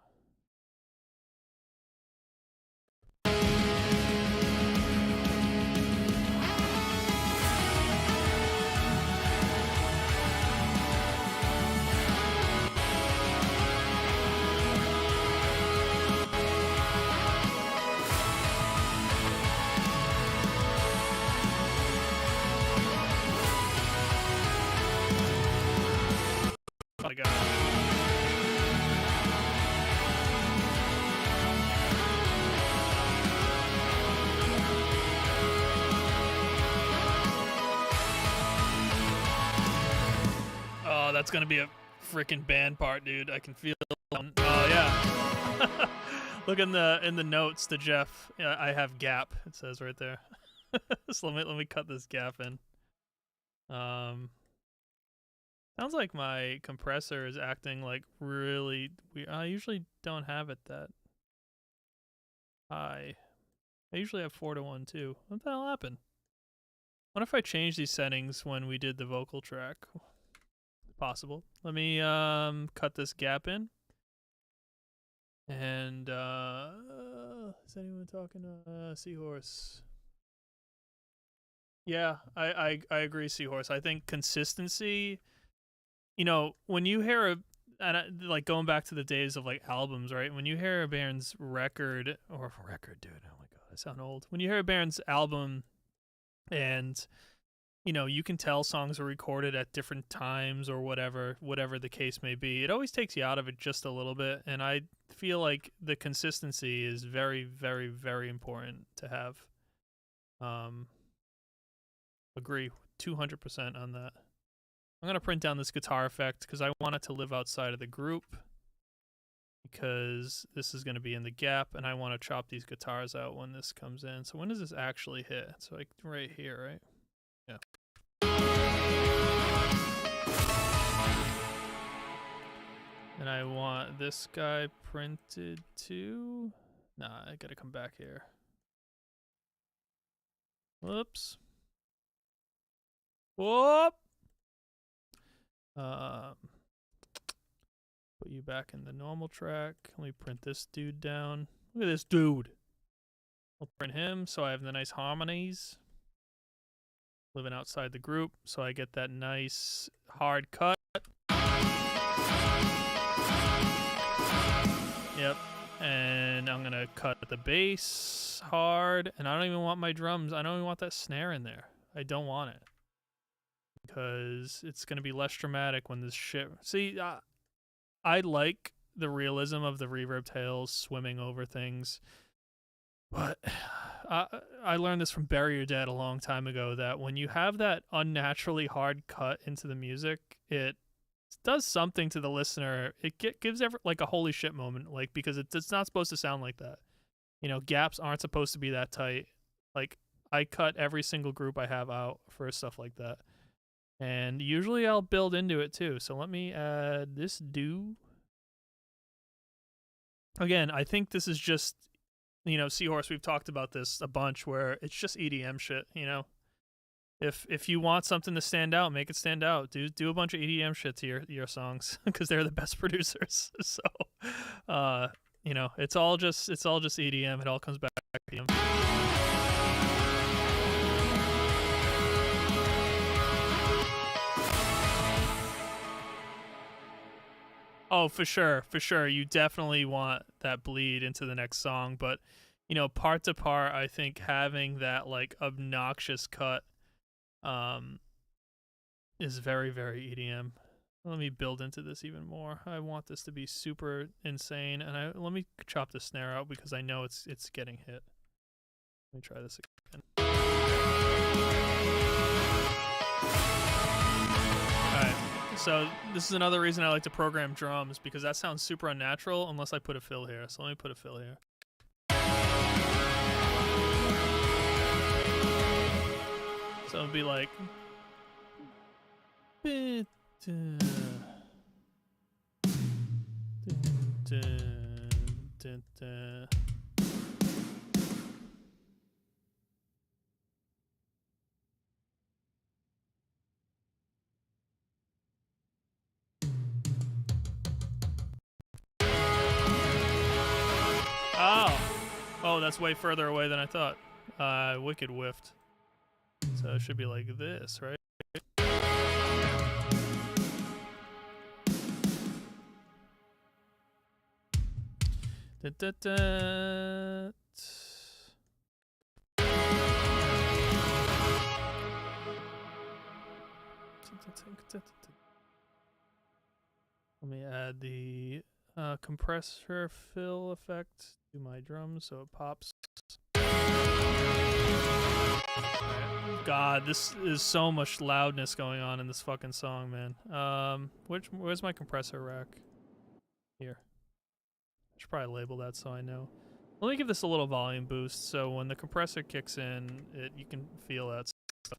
Oh my god. Oh, that's gonna be a freaking band part, dude. I can feel it. Oh yeah. Look in the notes to Jeff. Yeah, I have gap. It says right there. So let me cut this gap in. Sounds like my compressor is acting like really weird. I usually don't have it that high. I usually have 4 to 1 too. What the hell happened? What if I change these settings when we did the vocal track? Possible. Let me cut this gap in. And is anyone talking Seahorse? Yeah, I agree, Seahorse. I think consistency, you know, when you hear like going back to the days of like albums, right? When you hear a band's record, dude, oh my god, I sound old. When you hear a band's album and, you know, you can tell songs are recorded at different times or whatever the case may be, it always takes you out of it just a little bit. And I feel like the consistency is very, very, very important to have. Agree 200% on that. I'm going to print down this guitar effect because I want it to live outside of the group, because this is going to be in the gap and I want to chop these guitars out when this comes in. So when does this actually hit? It's like right here, right? Yeah. And I want this guy printed too. Nah, I got to come back here. Whoops. Whoop. Put you back in the normal track. Let me print this dude down. Look at this dude. I'll print him so I have the nice harmonies. Living outside the group so I get that nice hard cut. Yep. And I'm gonna cut the bass hard, and I don't even want my drums. I don't even want that snare in there. I don't want it, because it's going to be less dramatic when this shit... See, I like the realism of the reverb tails swimming over things, but I learned this from Bury Your Dead a long time ago, that when you have that unnaturally hard cut into the music, it does something to the listener. It gives like a holy shit moment, like, because it's not supposed to sound like that. You know, gaps aren't supposed to be that tight. Like, I cut every single group I have out for stuff like that. And usually I'll build into it too. So let me add this do. Again, I think this is just, you know, Seahorse, we've talked about this a bunch where it's just EDM shit, you know? If you want something to stand out, make it stand out. Do a bunch of EDM shit to your songs because they're the best producers. So, you know, it's all just EDM. It all comes back to EDM. Oh, for sure. You definitely want that bleed into the next song, but you know, part to part, I think having that like obnoxious cut is very, very EDM. Let me build into this even more. I want this to be super insane, and let me chop the snare out because I know it's getting hit. Let me try this again. Alright, so this is another reason I like to program drums, because that sounds super unnatural unless I put a fill here. So let me put a fill here. So it'll be like... Oh, that's way further away than I thought. Wicked whiffed. So it should be like this, right? Let me add the compressor fill effect to my drums so it pops. God, this is so much loudness going on in this fucking song, man. Where's my compressor rack? Here. I should probably label that so I know. Let me give this a little volume boost so when the compressor kicks in, you can feel that stuff.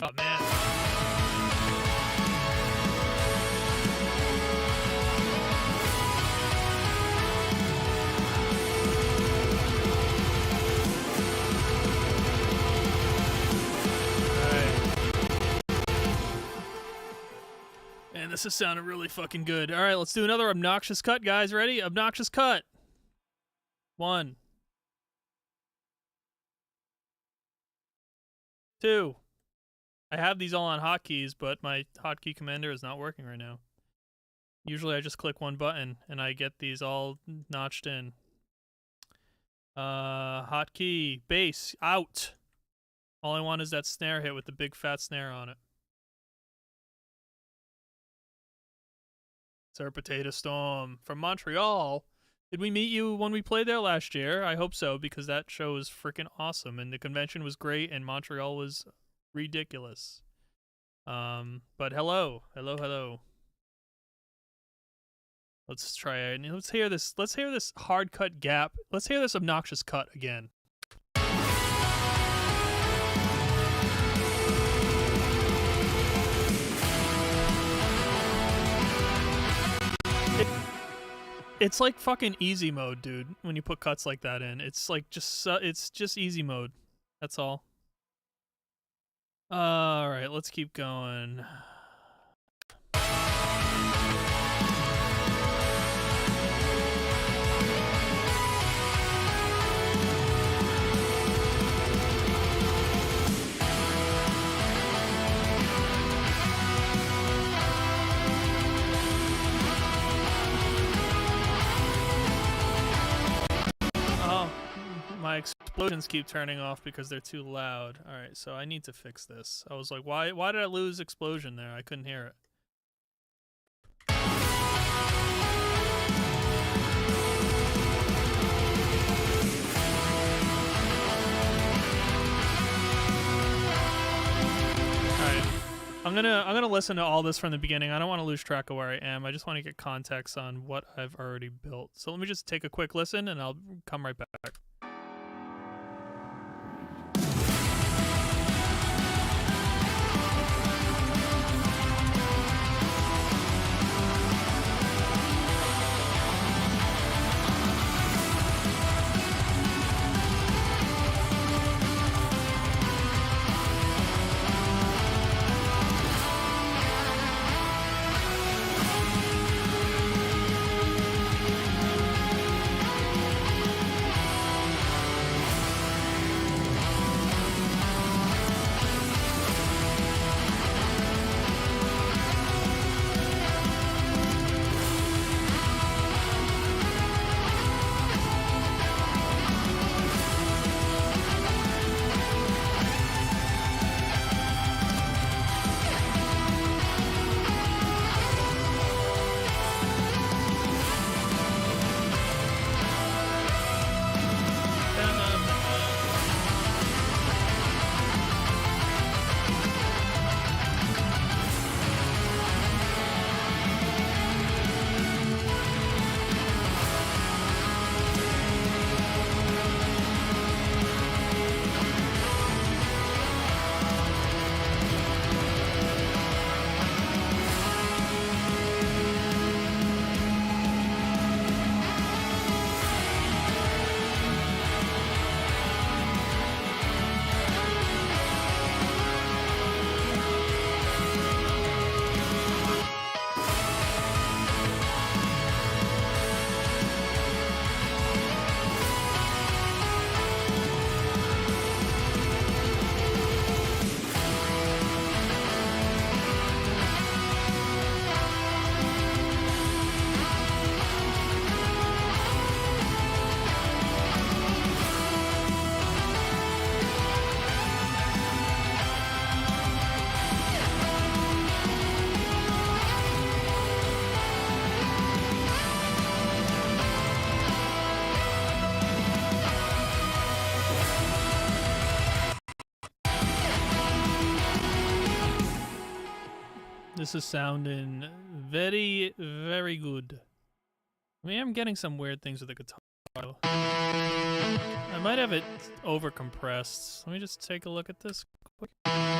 Oh, man. Man, this is sounding really fucking good. All right, let's do another obnoxious cut, guys. Ready? Obnoxious cut. 1, 2. I have these all on hotkeys, but my hotkey commander is not working right now. Usually I just click one button and I get these all notched in. Hotkey, bass, out. All I want is that snare hit with the big fat snare on it. Sir Potato Storm from Montreal. Did we meet you when we played there last year? I hope so, because that show was freaking awesome, and the convention was great, and Montreal was ridiculous. But hello. Let's try it. Let's hear this hard cut gap. Let's hear this obnoxious cut again. It's like fucking easy mode, dude. When you put cuts like that in, it's like it's just easy mode. That's all. All right, let's keep going. My explosions keep turning off because they're too loud. Alright, so I need to fix this. I was like, why did I lose explosion there? I couldn't hear it. Alright. I'm gonna listen to all this from the beginning. I don't want to lose track of where I am. I just want to get context on what I've already built. So let me just take a quick listen and I'll come right back. This is sounding very, very good. I mean, I'm getting some weird things with the guitar. I might have it over compressed. Let me just take a look at this quick. Oh.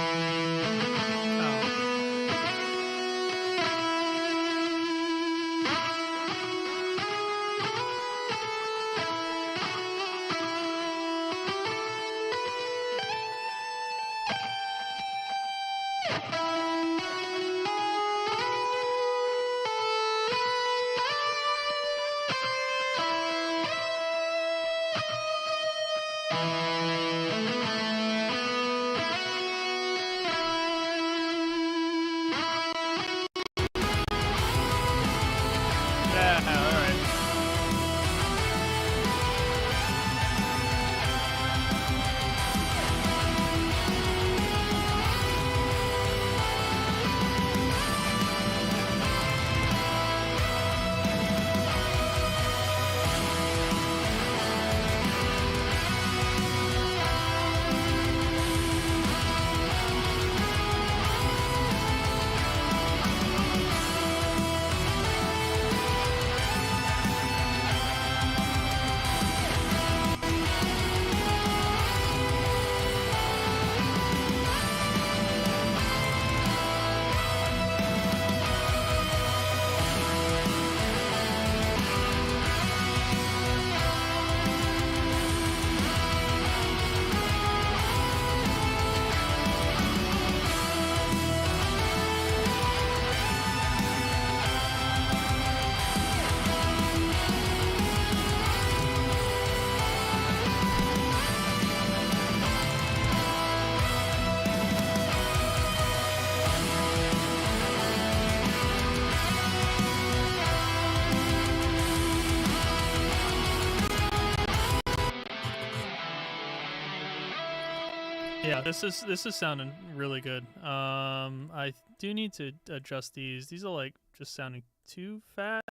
Yeah, this is sounding really good. I do need to adjust these. These are like just sounding too fast.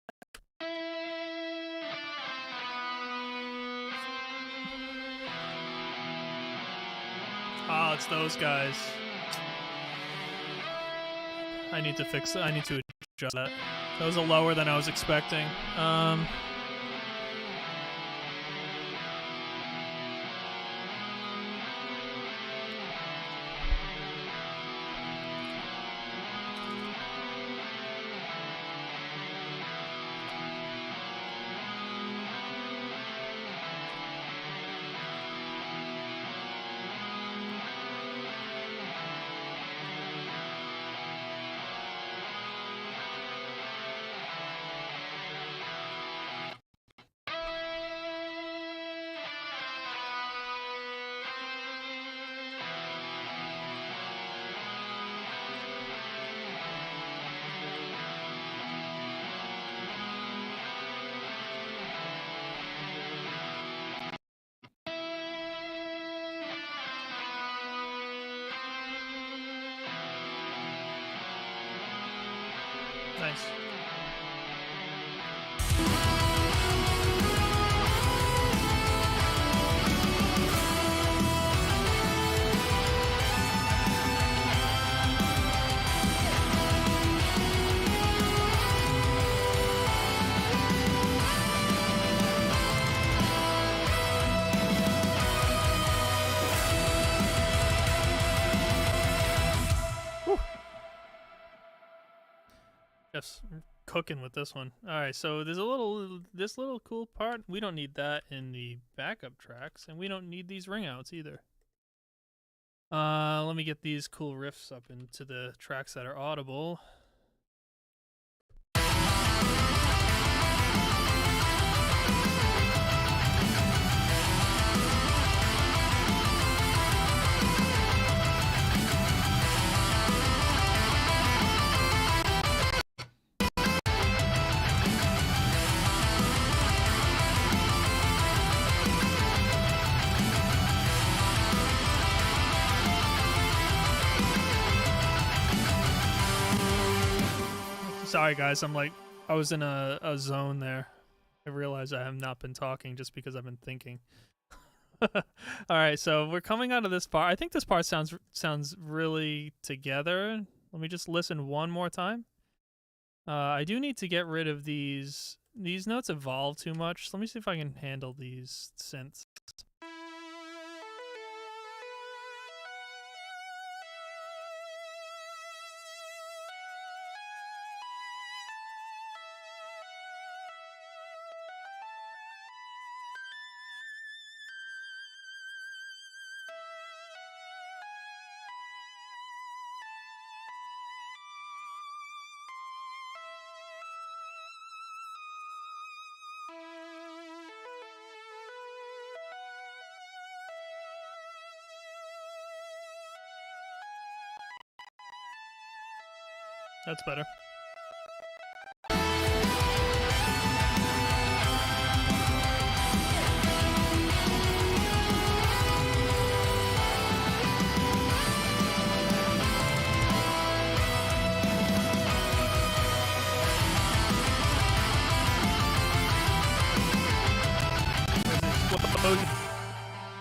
Ah, it's those guys. I need to fix it. I need to adjust that. That was a lower than I was expecting. Nice. Just cooking with this one. All right, so there's this little cool part. We don't need that in the backup tracks, and we don't need these ring outs either. Let me get these cool riffs up into the tracks that are audible. Sorry guys, I was in a zone there. I realized I have not been talking just because I've been thinking. Alright, so we're coming out of this part. I think this part sounds really together. Let me just listen one more time. I do need to get rid of these. These notes evolve too much. So let me see if I can handle these synths. That's better.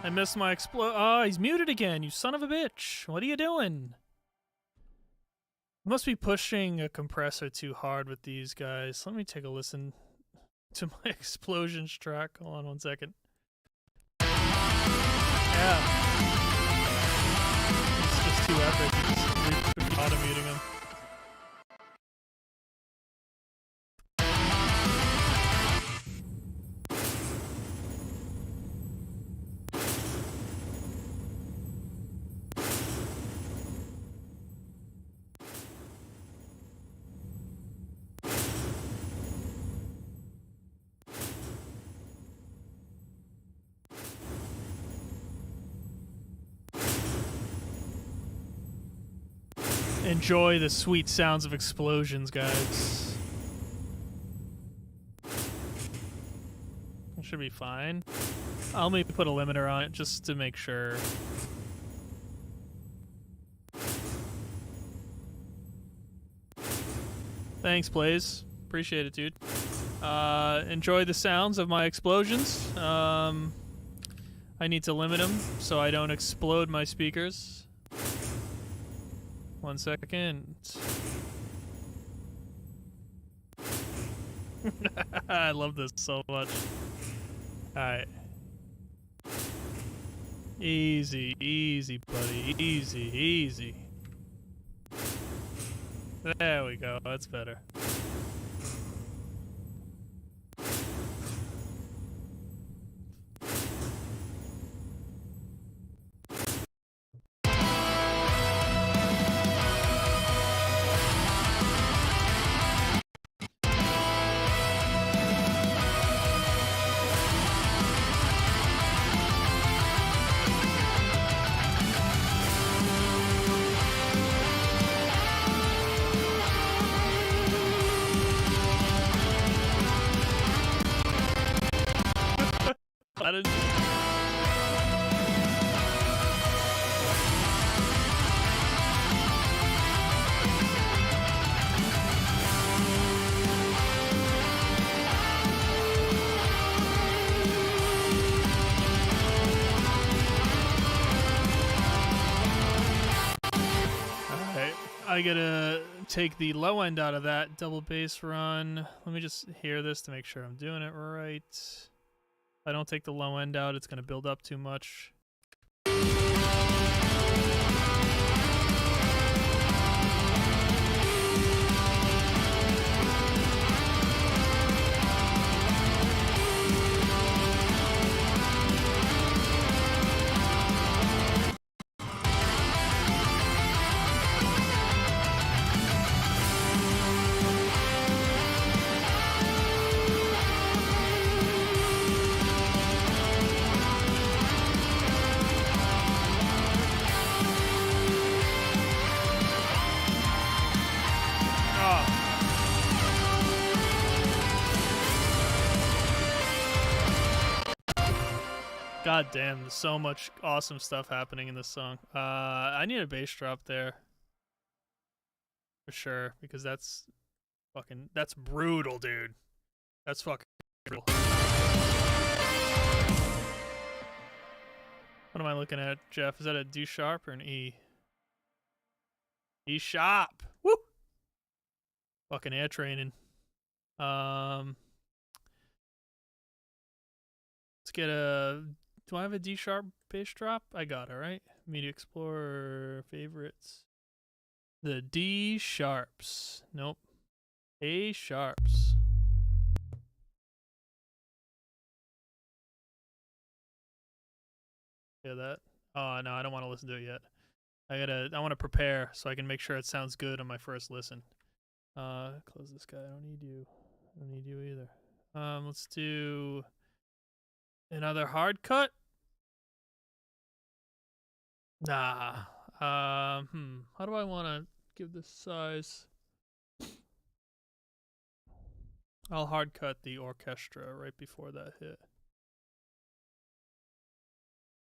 I missed my explode. Oh, he's muted again, you son of a bitch. What are you doing? Must be pushing a compressor too hard with these guys. Let me take a listen to my explosions track. Hold on one second. Yeah. It's just too epic. You just auto-muting him. Enjoy the sweet sounds of explosions, guys. It should be fine. I'll maybe put a limiter on it just to make sure. Thanks, Blaze. Appreciate it, dude. Enjoy the sounds of my explosions. I need to limit them so I don't explode my speakers. 1 second. I love this so much. Alright. Easy, easy, buddy. Easy, easy. There we go. That's better. I didn't... Alright, I gotta take the low end out of that double bass run. Let me just hear this to make sure I'm doing it right. If I don't take the low end out, it's going to build up too much. God damn, there's so much awesome stuff happening in this song. I need a bass drop there. For sure, because that's brutal, dude. That's fucking brutal. What am I looking at, Jeff? Is that a D sharp or an E? E sharp! Woo! Fucking air training. Let's get a... Do I have a D sharp bass drop? I got it, right? Media Explorer favorites. The D sharps. Nope. A sharps. Hear that? Oh no, I don't want to listen to it yet. I want to prepare so I can make sure it sounds good on my first listen. Close this guy. I don't need you. I don't need you either. Let's do another hard cut. Nah. How do I want to give this size? I'll hard cut the orchestra right before that hit.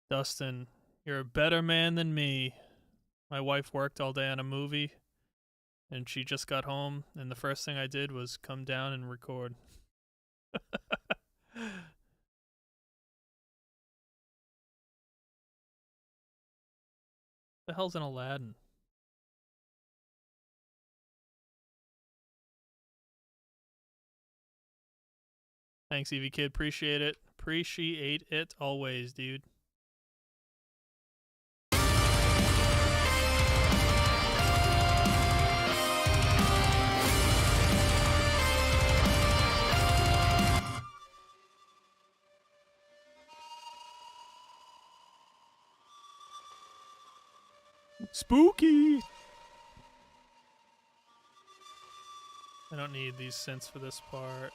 Dustin, you're a better man than me. My wife worked all day on a movie, and she just got home, and the first thing I did was come down and record. The hell's an Aladdin? Thanks, Evie Kid. Appreciate it. Appreciate it always, dude. Spooky! I don't need these synths for this part.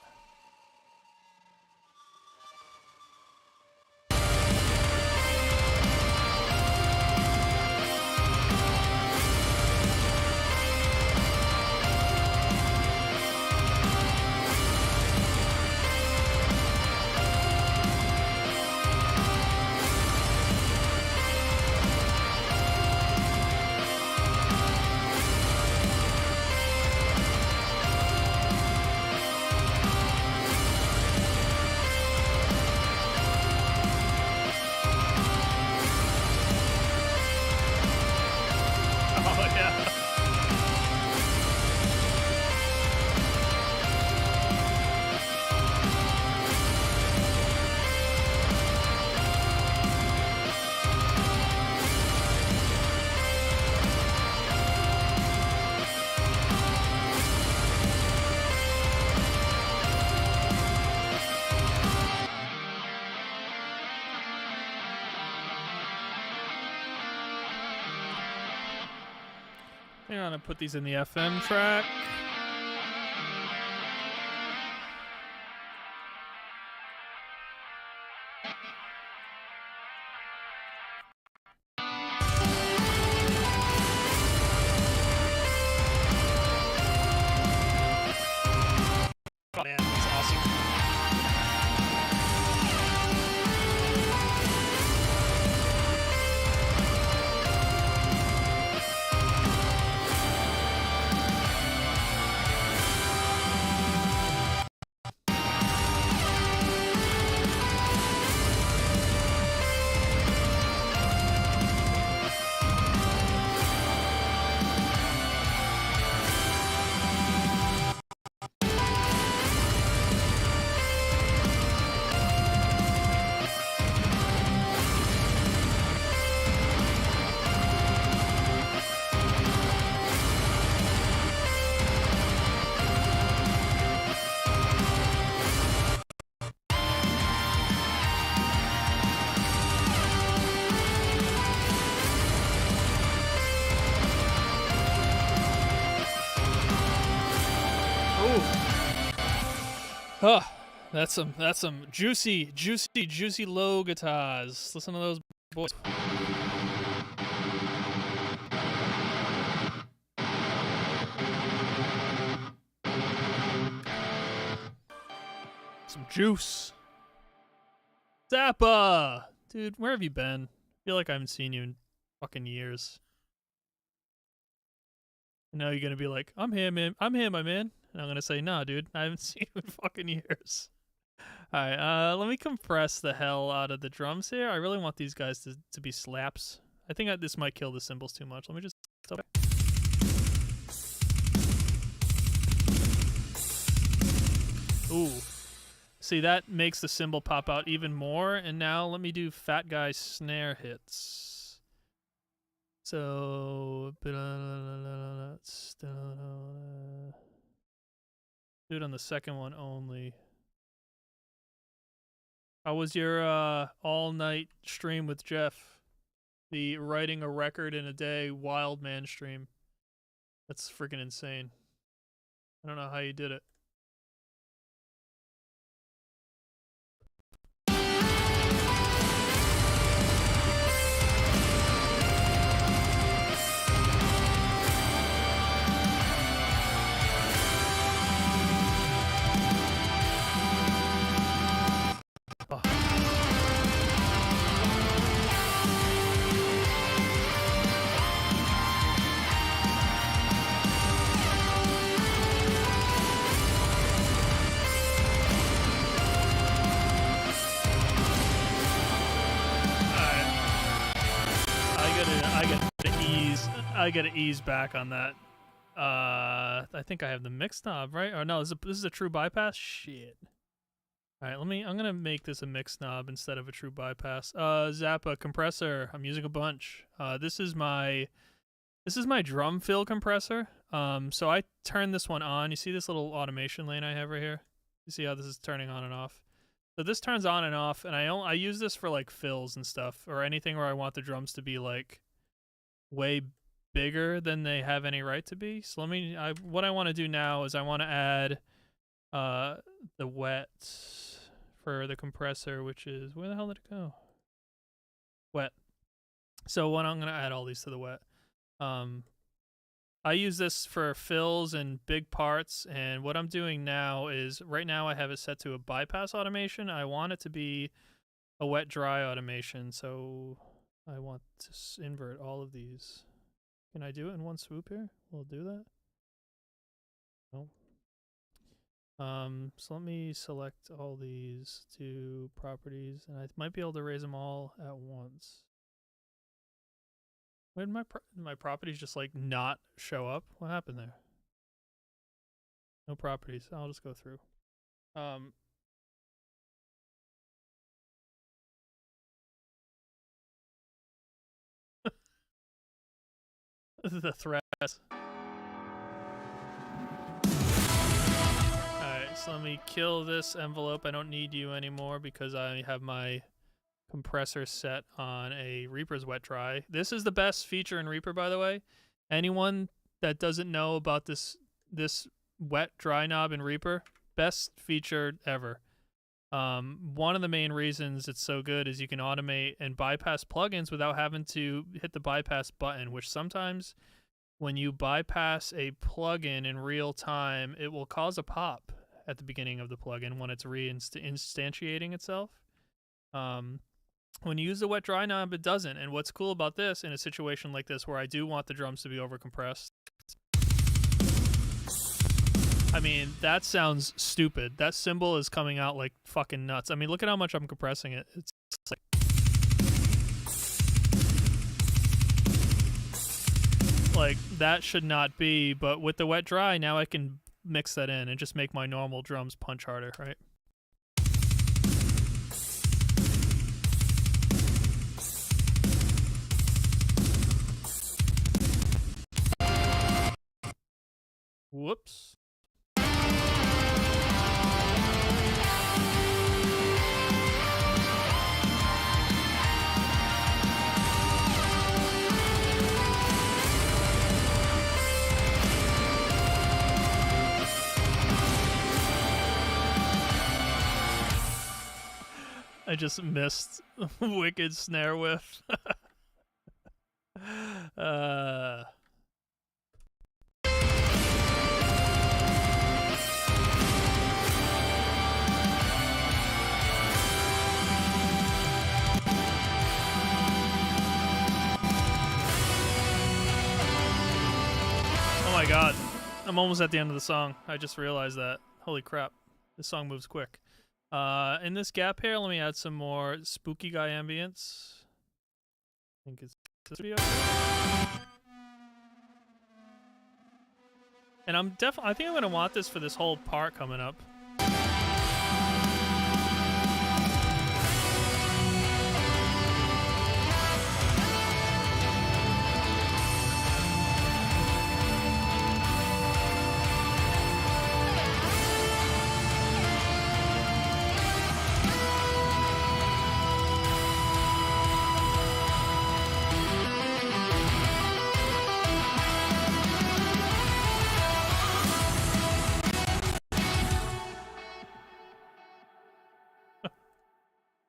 kind of put these in the FM track. Oh man, that's awesome. Oh, that's some juicy low guitars. Listen to those boys. Some juice. Zappa! Dude, where have you been? I feel like I haven't seen you in fucking years. And now you're gonna be like, I'm here, man. I'm here, my man. And I'm gonna say, nah, dude, I haven't seen you in fucking years. Alright, let me compress the hell out of the drums here. I really want these guys to be slaps. I think this might kill the cymbals too much. Let me just... Ooh. See, that makes the cymbal pop out even more. And now let me do fat guy snare hits. So... do it on the second one only. How was your all-night stream with Jeff? The writing a record in a day wild man stream. That's freaking insane. I don't know how you did it. Oh. I gotta ease back on that. I think I have the mix knob, right? Or no, this is a true bypass? Shit. Alright, I'm gonna make this a mix knob instead of a true bypass. Zappa compressor. I'm using a bunch. This is my drum fill compressor. So I turn this one on. You see this little automation lane I have right here? You see how this is turning on and off? So this turns on and off, and I use this for like fills and stuff, or anything where I want the drums to be like way bigger than they have any right to be. So what I want to do now is I want to add the wet for the compressor, which is, where the hell did it go? Wet. So I'm going to add all these to the wet. I use this for fills and big parts, and what I'm doing now is, right now I have it set to a bypass automation. I want it to be a wet dry automation, so I want to invert all of these. Can I do it in one swoop here? We'll do that. No. So let me select all these to properties, and I might be able to raise them all at once. Where did my properties just like not show up? What happened there? No properties. I'll just go through. This is the threat. Alright, so let me kill this envelope. I don't need you anymore because I have my compressor set on a Reaper's wet dry. This is the best feature in Reaper, by the way. Anyone that doesn't know about this wet dry knob in Reaper, best feature ever. One of the main reasons it's so good is you can automate and bypass plugins without having to hit the bypass button, which sometimes when you bypass a plugin in real time, it will cause a pop at the beginning of the plugin when it's instantiating itself. When you use the wet dry knob, it doesn't. And what's cool about this in a situation like this where I do want the drums to be overcompressed, I mean, that sounds stupid. That cymbal is coming out like fucking nuts. I mean, look at how much I'm compressing it. It's like, that should not be, but with the wet dry, now I can mix that in and just make my normal drums punch harder, right? Whoops. I just missed wicked snare whiff. Oh my god, I'm almost at the end of the song. I just realized that. Holy crap, this song moves quick. In this gap here, let me add some more spooky guy ambience. I think it's this video. And I think I'm gonna want this for this whole part coming up.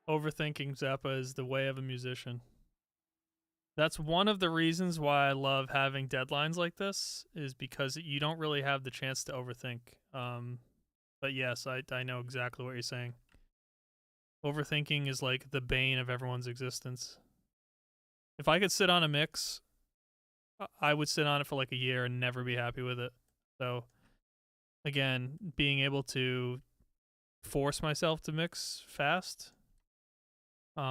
Overthinking Zappa is the way of a musician. That's one of the reasons why I love having deadlines like this, is because you don't really have the chance to overthink. But yes, I know exactly what you're saying. Overthinking is like the bane of everyone's existence. If I could sit on a mix, I would sit on it for like a year and never be happy with it. So, again, being able to force myself to mix fast.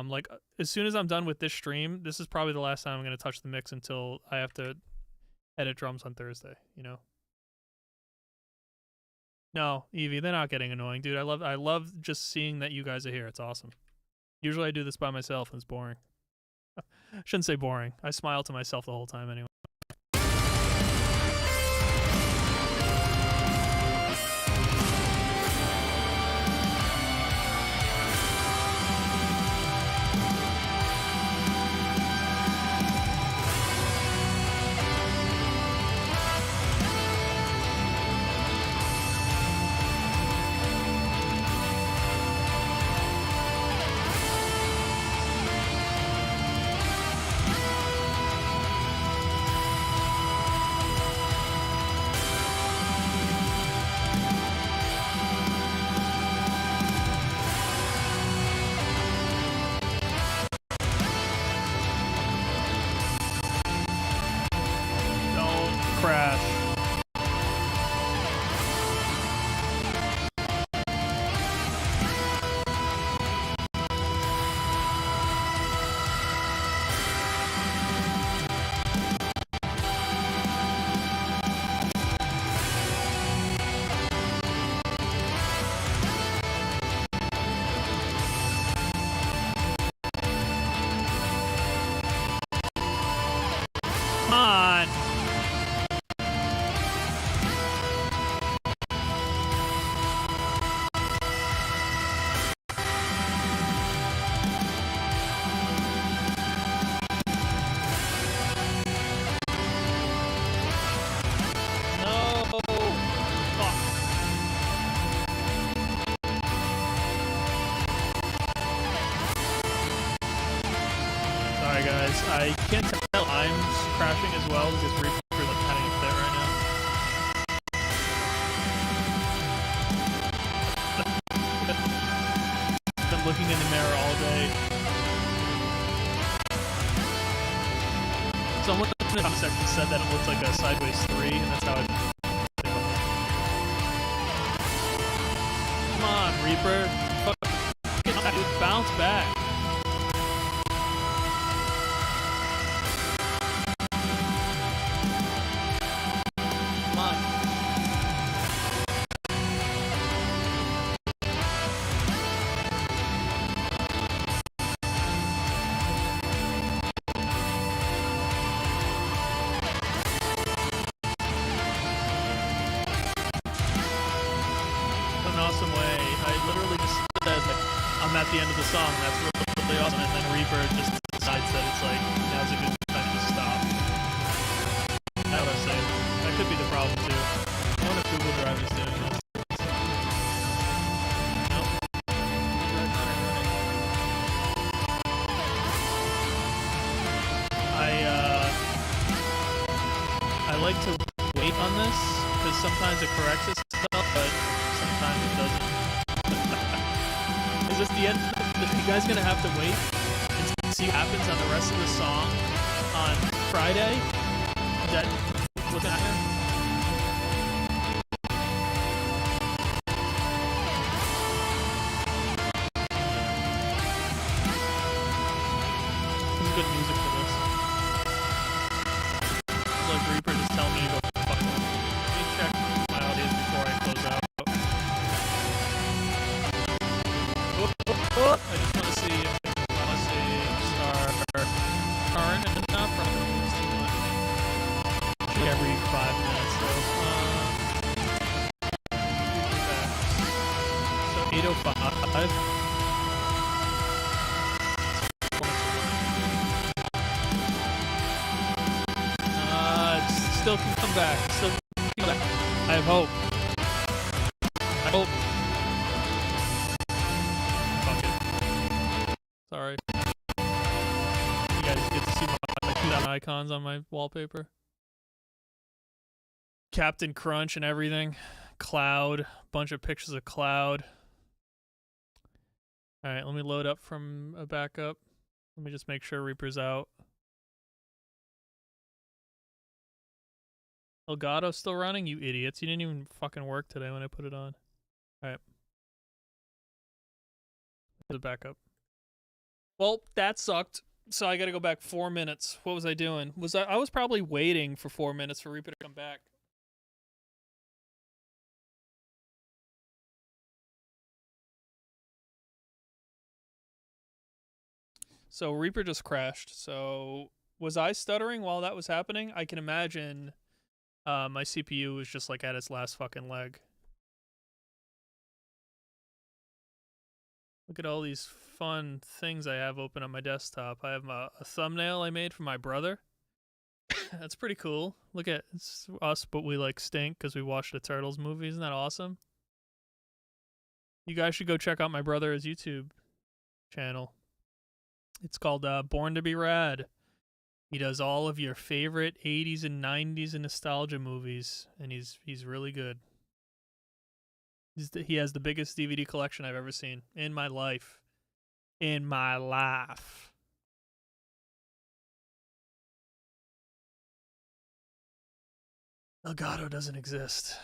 Like, as soon as I'm done with this stream, this is probably the last time I'm going to touch the mix until I have to edit drums on Thursday, you know? No, Evie, they're not getting annoying, dude. I love just seeing that you guys are here. It's awesome. Usually I do this by myself and it's boring. I shouldn't say boring. I smile to myself the whole time anyway. seconds said that it looked like a Sideways 3, and that's how I think of it. Come on, Reaper. Fucking bounce back. Come on. An awesome way. I literally just said like, I'm at the end of the song. That's really awesome. And then Reaper just decides that it's like, now's a good time to stop. That's what I say. That could be the problem too. I wonder if Google Drive is doing this. No? I like to wait on this because sometimes it corrects itself, but sometimes it doesn't. Is this the end? You guys gonna have to wait and see what happens on the rest of the song on Friday? Is that looking at here? This is good music for this. It's like Reaper just telling me to go fuck off. Let me check my audience before I close out. I just want to see if settings are current enough. Every 5 minutes, so 8:05. It still can come back. Still can come back. I have hope. I hope. Fuck it. Sorry. You guys get to see my cute icons on my wallpaper. Captain Crunch and everything. Cloud. Bunch of pictures of Cloud. Alright, let me load up from a backup. Let me just make sure Reaper's out. Elgato's still running? You idiots. You didn't even fucking work today when I put it on. Alright. The backup. Well, that sucked. So I gotta go back 4 minutes. What was I doing? I was probably waiting for 4 minutes for Reaper to come back. So Reaper just crashed. So was I stuttering while that was happening? I can imagine my CPU was just like at its last fucking leg. Look at all these fun things I have open on my desktop. I have a thumbnail I made for my brother. That's pretty cool. Look at it's us, but we like stink because we watched the Turtles movie. Isn't that awesome? You guys should go check out my brother's YouTube channel. It's called Born to be Rad. He does all of your favorite 80s and 90s and nostalgia movies, and he's really good. He has the biggest DVD collection I've ever seen in my life. In my life. Elgato doesn't exist.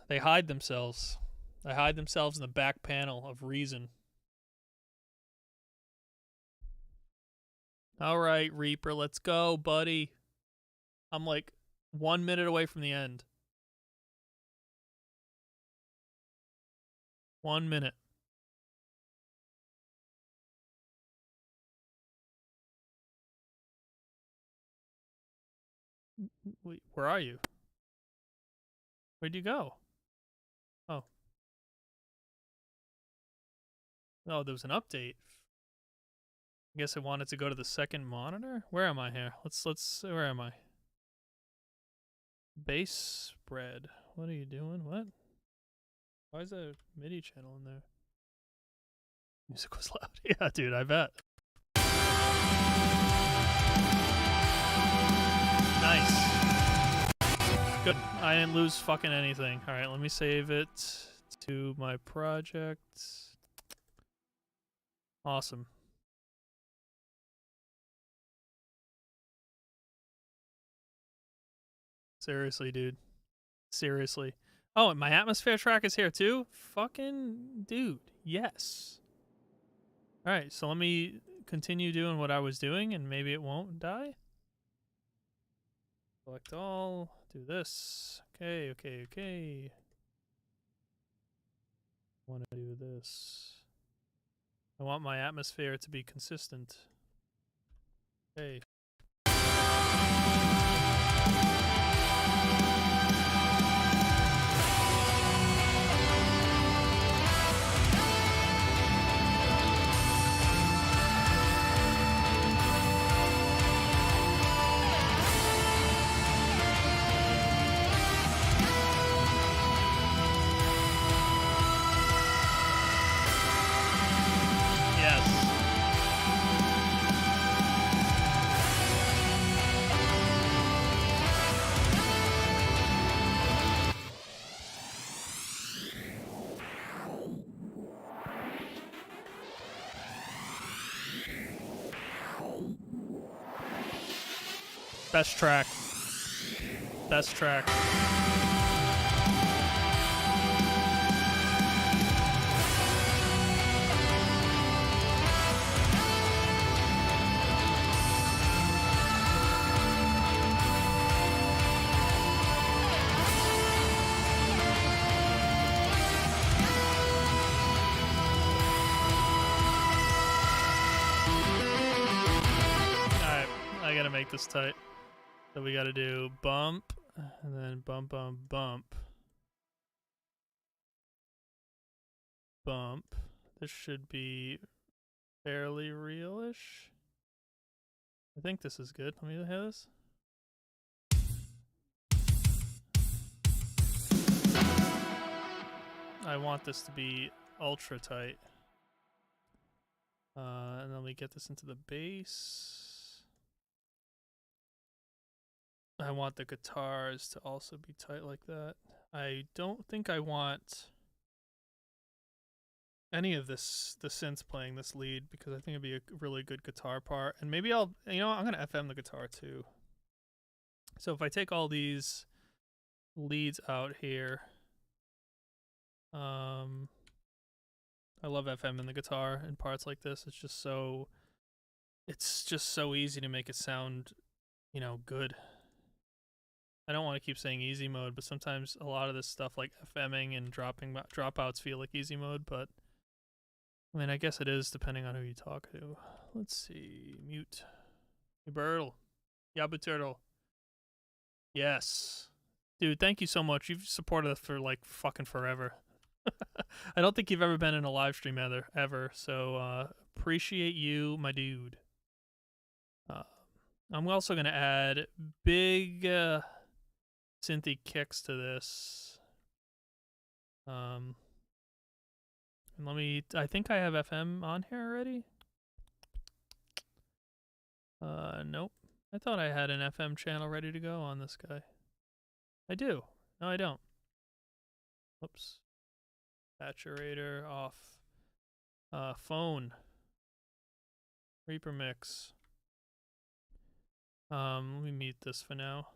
They hide themselves. They hide themselves in the back panel of Reason. Alright, Reaper, let's go, buddy. I'm like 1 minute away from the end. 1 minute. Wait, where are you? Where'd you go? Oh. Oh, there was an update. I guess I wanted to go to the second monitor? Where am I here? Where am I? Base spread. What are you doing? What? Why is that a MIDI channel in there? Music was loud. Yeah, dude, I bet. Nice. Good. I didn't lose fucking anything. Alright, let me save it to my project. Awesome. Seriously, dude. Seriously. Oh, and my atmosphere track is here too? Fucking dude. Yes. Alright, so let me continue doing what I was doing and maybe it won't die. Select all. Do this. Okay, okay, okay. I want to do this. I want my atmosphere to be consistent. Okay. Best track. Best track. Alright, I gotta make this tight. So we gotta do bump, and then bump, bump, bump. Bump. This should be fairly real-ish. I think this is good. Let me hear this. I want this to be ultra tight. And then we get this into the bass. I want the guitars to also be tight like that. I don't think I want any of this, the synths playing this lead, because I think it'd be a really good guitar part. And maybe I'll, you know, I'm going to FM the guitar too. So if I take all these leads out here, I love FM in the guitar in parts like this. It's just so easy to make it sound, you know, good. I don't want to keep saying easy mode, but sometimes a lot of this stuff like FMing and dropouts feel like easy mode, but I mean, I guess it is depending on who you talk to. Let's see. Mute. Yabu Turtle. Yes. Dude, thank you so much. You've supported us for like fucking forever. I don't think you've ever been in a live stream ever. So appreciate you, my dude. I'm also gonna add big synthy kicks to this. And I think I have FM on here already. Nope. I thought I had an FM channel ready to go on this guy. I do. No, I don't. Oops. Saturator off. Phone. Reaper mix. Let me mute this for now.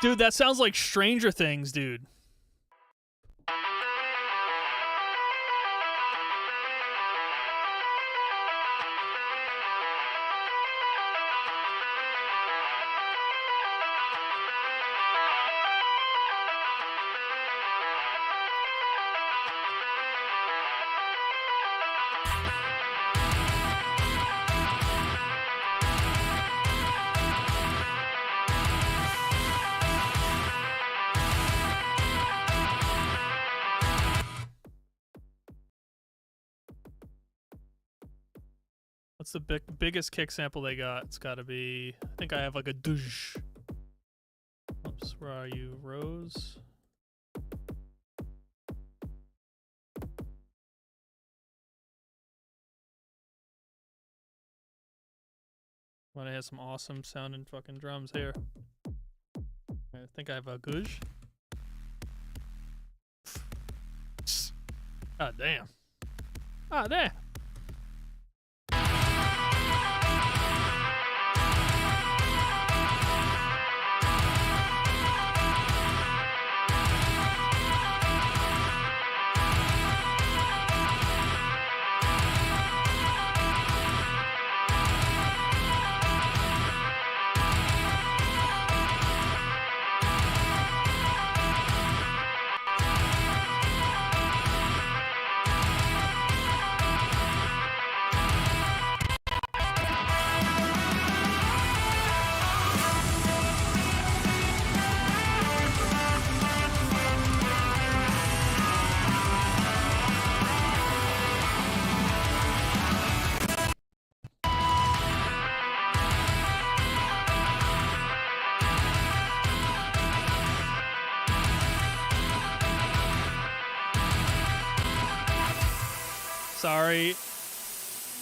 Dude, that sounds like Stranger Things, dude. What's the biggest kick sample they got? It's got to be. I think I have like a douche. Oops, where are you, Rose? Want to have some awesome sounding fucking drums here. I think I have a gush. Ah, damn. Ah, damn.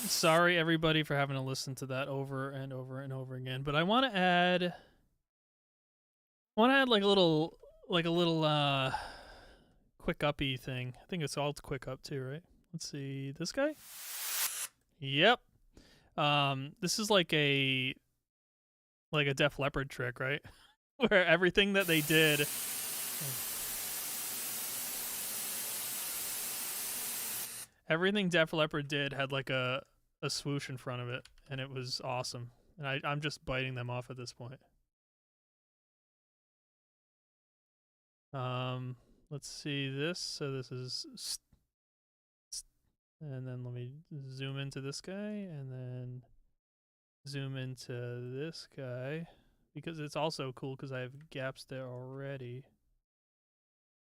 Sorry everybody for having to listen to that over and over and over again, but I want to add like a little quick uppy thing. I think it's all quick up too, right? Let's see, this guy? Yep. This is like a Def Leppard trick, right? Where everything that they did everything Def Leppard did had like a swoosh in front of it, and it was awesome. And I'm just biting them off at this point. Let's see this. So this is, and then let me zoom into this guy, and then zoom into this guy, because it's also cool because I have gaps there already.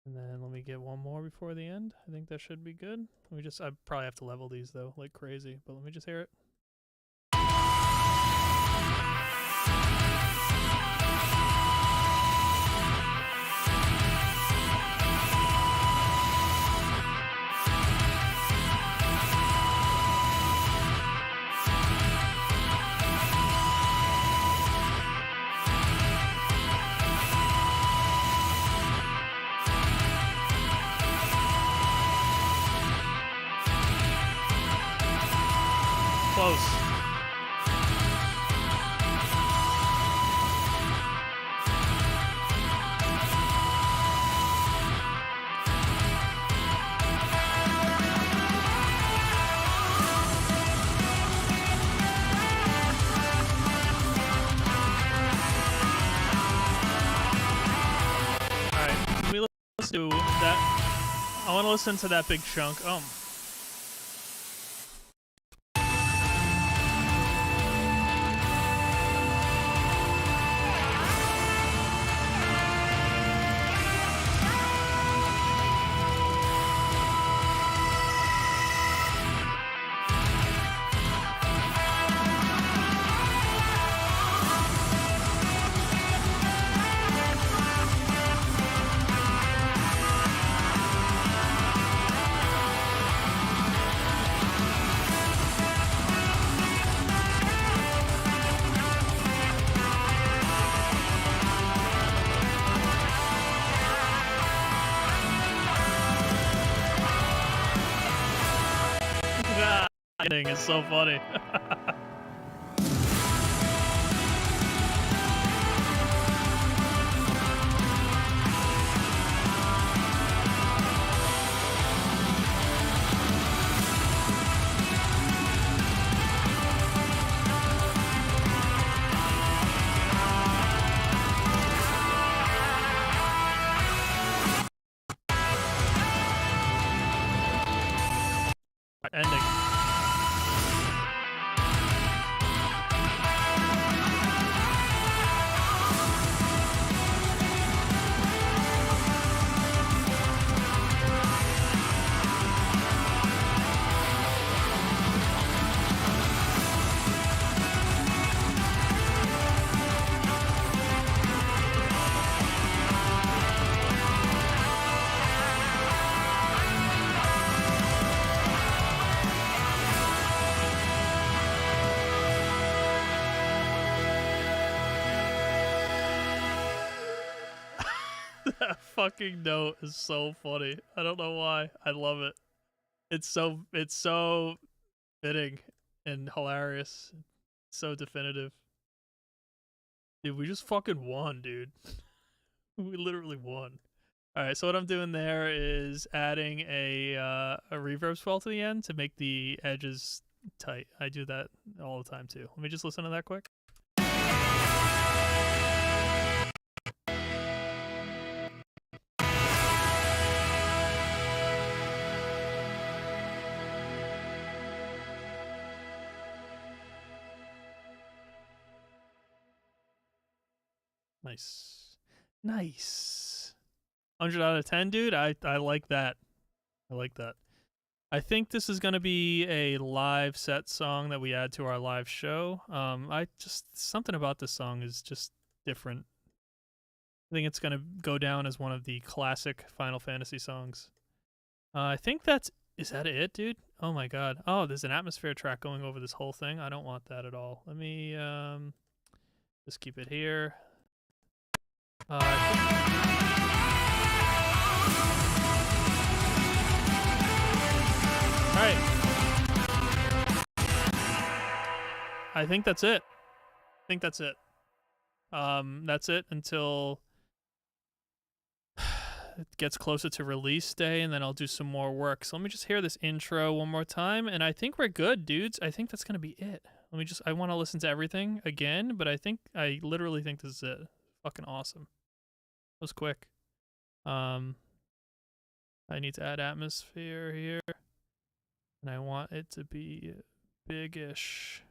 And then let me get one more before the end. I think that should be good. I probably have to level these though, like crazy, but let me just hear it. Close. Alright, let me listen to that. I want to listen to that big chunk. It's so funny. Ending. That fucking note is so funny. I don't know why. I love it. It's so fitting and hilarious. So definitive. Dude, we just fucking won, dude. We literally won. All right, so what I'm doing there is adding a reverb swell to the end to make the edges tight. I do that all the time too. Let me just listen to that quick. Nice. Nice. 100 out of 10, dude. I like that. I like that. I think this is going to be a live set song that we add to our live show. Something about this song is just different. I think it's going to go down as one of the classic Final Fantasy songs. I think is that it, dude? Oh my god. Oh, there's an atmosphere track going over this whole thing. I don't want that at all. Let me just keep it here. Alright. I think that's it. That's it until it gets closer to release day, and then I'll do some more work. So let me just hear this intro one more time, and I think we're good, dudes. I think that's gonna be it. I want to listen to everything again, but I literally think this is it. Fucking awesome. That was quick. I need to add atmosphere here, and I want it to be big-ish.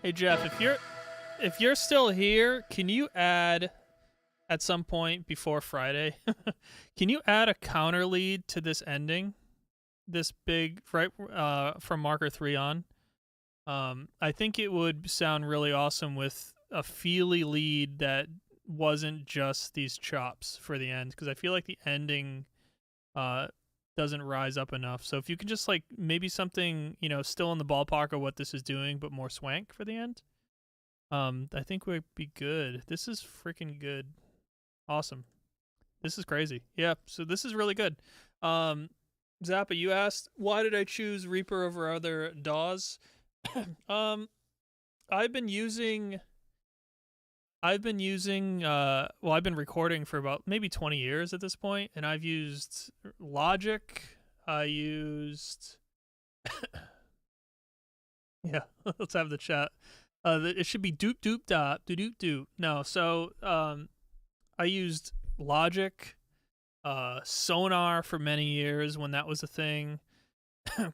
Hey Jeff, if you're still here, can you add at some point before Friday? Can you add a counter lead to this ending? This big right from marker 3 on. I think it would sound really awesome with a feely lead that wasn't just these chops for the end, because I feel like the ending doesn't rise up enough. So if you could just like maybe something, you know, still in the ballpark of what this is doing, but more swank for the end, I think we'd be good. This is freaking good. Awesome. This is crazy. Yeah, so this is really good. Zappa, you asked why did I choose Reaper over other DAWs? I've been using I've been recording for about maybe 20 years at this point, and I've used Logic. I used yeah, let's have the chat. It should be doop doop dop doop doop doop. No, so I used Logic, Sonar for many years when that was a thing.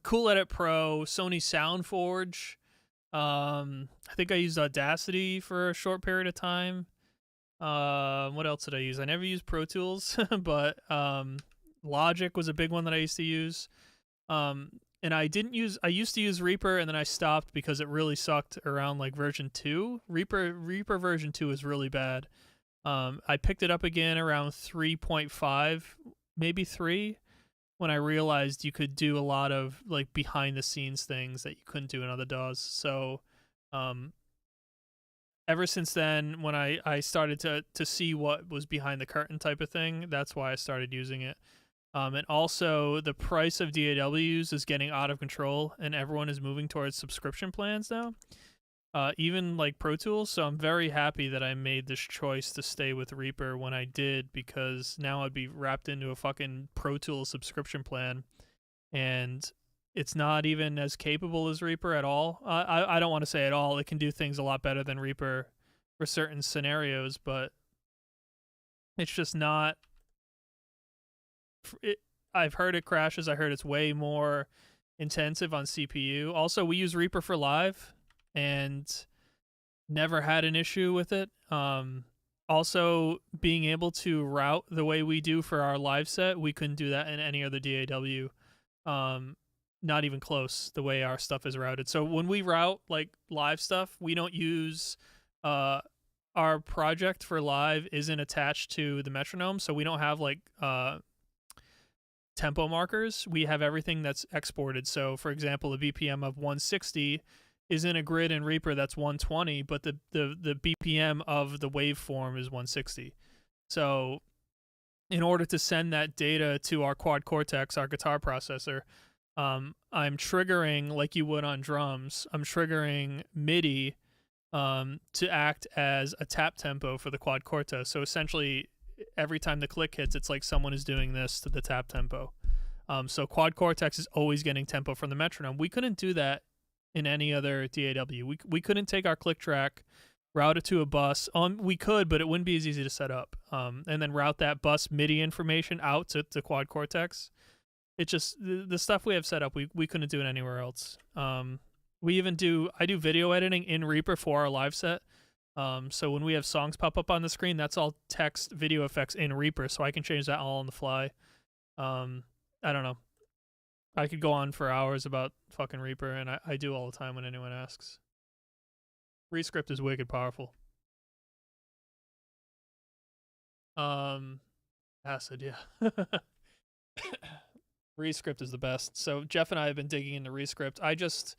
Cool Edit Pro, Sony SoundForge. I think I used Audacity for a short period of time. What else did I use? I never used Pro Tools, but Logic was a big one that I used to use. And I used to use Reaper, and then I stopped because it really sucked around like version 2. Reaper version 2 is really bad. I picked it up again around 3.5, maybe 3, when I realized you could do a lot of like behind the scenes things that you couldn't do in other DAWs. So ever since then, when I started to see what was behind the curtain type of thing, that's why I started using it. And also the price of DAWs is getting out of control, and everyone is moving towards subscription plans now. Even like Pro Tools, so I'm very happy that I made this choice to stay with Reaper when I did, because now I'd be wrapped into a fucking Pro Tools subscription plan, and it's not even as capable as Reaper at all. I don't want to say at all. It can do things a lot better than Reaper for certain scenarios, but it's just not. I've heard it crashes. I heard it's way more intensive on CPU. Also, we use Reaper for live, and never had an issue with it. Also, being able to route the way we do for our live set, we couldn't do that in any other DAW. Not even close, the way our stuff is routed. So when we route like live stuff, we don't use our project for live isn't attached to the metronome, so we don't have like tempo markers. We have everything that's exported. So for example, a BPM of 160 is in a grid in Reaper that's 120, but the BPM of the waveform is 160. So in order to send that data to our quad cortex, our guitar processor, I'm triggering, like you would on drums, I'm triggering MIDI to act as a tap tempo for the quad cortex. So essentially, every time the click hits, it's like someone is doing this to the tap tempo. So quad cortex is always getting tempo from the metronome. We couldn't do that in any other DAW. We couldn't take our click track, route it to a bus. We could, but it wouldn't be as easy to set up. And then route that bus MIDI information out to quad cortex. It just, the stuff we have set up, we couldn't do it anywhere else. I do video editing in Reaper for our live set. So when we have songs pop up on the screen, that's all text video effects in Reaper, so I can change that all on the fly. I don't know. I could go on for hours about fucking Reaper, and I do all the time when anyone asks. Rescript is wicked powerful. Acid, yeah. Rescript is the best. So Jeff and I have been digging into Rescript. I just,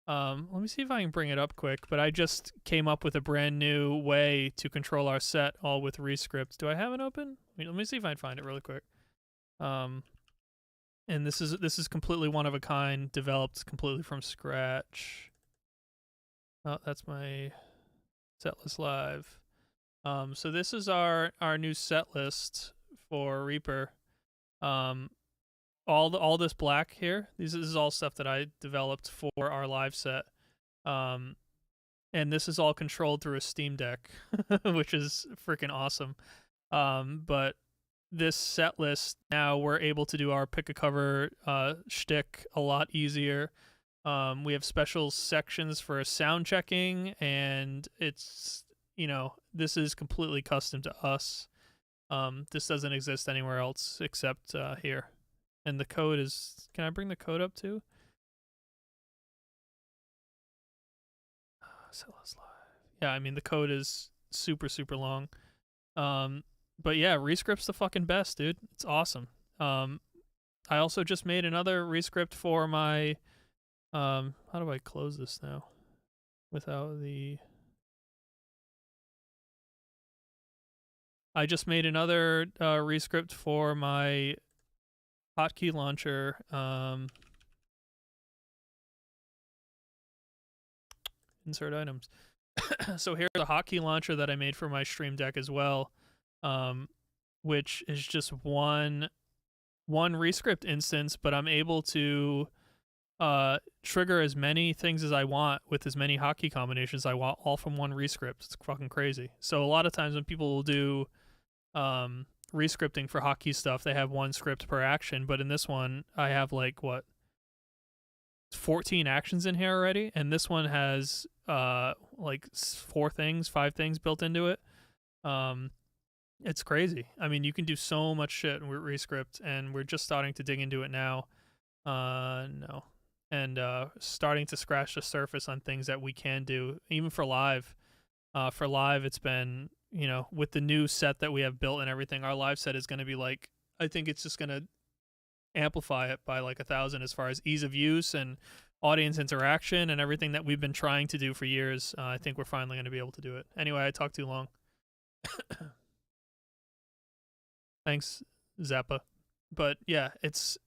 let me see if I can bring it up quick, but I just came up with a brand new way to control our set all with Rescript. Do I have it open? Let me see if I can find it really quick. And this is completely one of a kind, developed completely from scratch. Oh, that's my set list live. So this is our new set list for Reaper. All this black here, this is all stuff that I developed for our live set. And this is all controlled through a Steam Deck, which is freaking awesome. But this set list, now we're able to do our pick a cover shtick a lot easier. We have special sections for sound checking, and it's, this is completely custom to us. This doesn't exist anywhere else except here. And the code is, can I bring the code up too? Yeah, I mean, the code is super, super long. But yeah, Rescript's the fucking best, dude. It's awesome. I also just made another Rescript for my, how do I close this now without the, I just made another Rescript for my hotkey launcher. Insert items. So here's a hotkey launcher that I made for my Stream Deck as well, which is just one Rescript instance, but I'm able to trigger as many things as I want with as many hotkey combinations I want, all from one Rescript. It's fucking crazy. So a lot of times when people will do rescripting for hotkey stuff, they have one script per action, but in this one I have like 14 actions in here already, and this one has like 5 things built into it. It's crazy. I mean, you can do so much shit with Rescript, and we're just starting to dig into it now. No. And starting to scratch the surface on things that we can do, even for live. For live, it's been, with the new set that we have built and everything, our live set is going to be like, I think it's just going to amplify it by like 1,000 as far as ease of use and audience interaction and everything that we've been trying to do for years. I think we're finally going to be able to do it. Anyway, I talked too long. Thanks, Zappa. But yeah, it's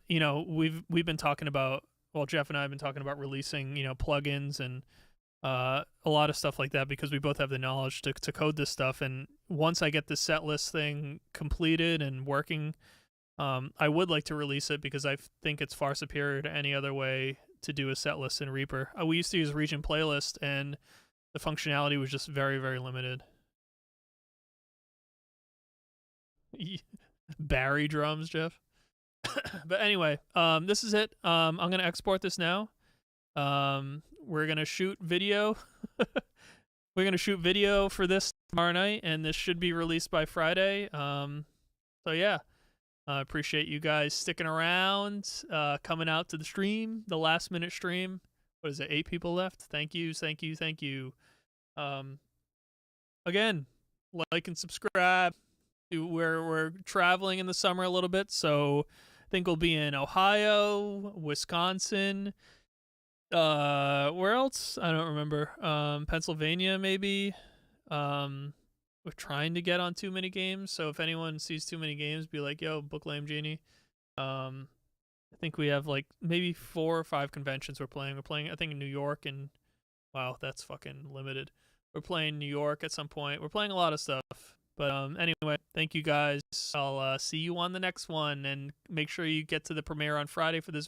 we've been talking about, well, Jeff and I have been talking about releasing, plugins and a lot of stuff like that, because we both have the knowledge to code this stuff. And once I get the set list thing completed and working, I would like to release it, because I think it's far superior to any other way to do a set list in Reaper. We used to use Region Playlist, and the functionality was just very, very limited. Barry drums, Jeff. But anyway, this is it. I'm gonna export this now. We're gonna shoot video. We're gonna shoot video for this tomorrow night, and this should be released by Friday. So yeah, I appreciate you guys sticking around, coming out to the stream, the last minute stream. What is it? 8 people left. Thank you. Again, like and subscribe. We're traveling in the summer a little bit, so I think we'll be in Ohio, Wisconsin. Where else? I don't remember. Pennsylvania, maybe. We're trying to get on Too Many Games, so if anyone sees Too Many Games, be like, yo, book Lame Genie. I think we have like maybe 4 or 5 conventions we're playing. We're playing, I think, in New York, and wow, that's fucking limited. We're playing New York at some point. We're playing a lot of stuff. But anyway, thank you guys. I'll see you on the next one, and make sure you get to the premiere on Friday for this video.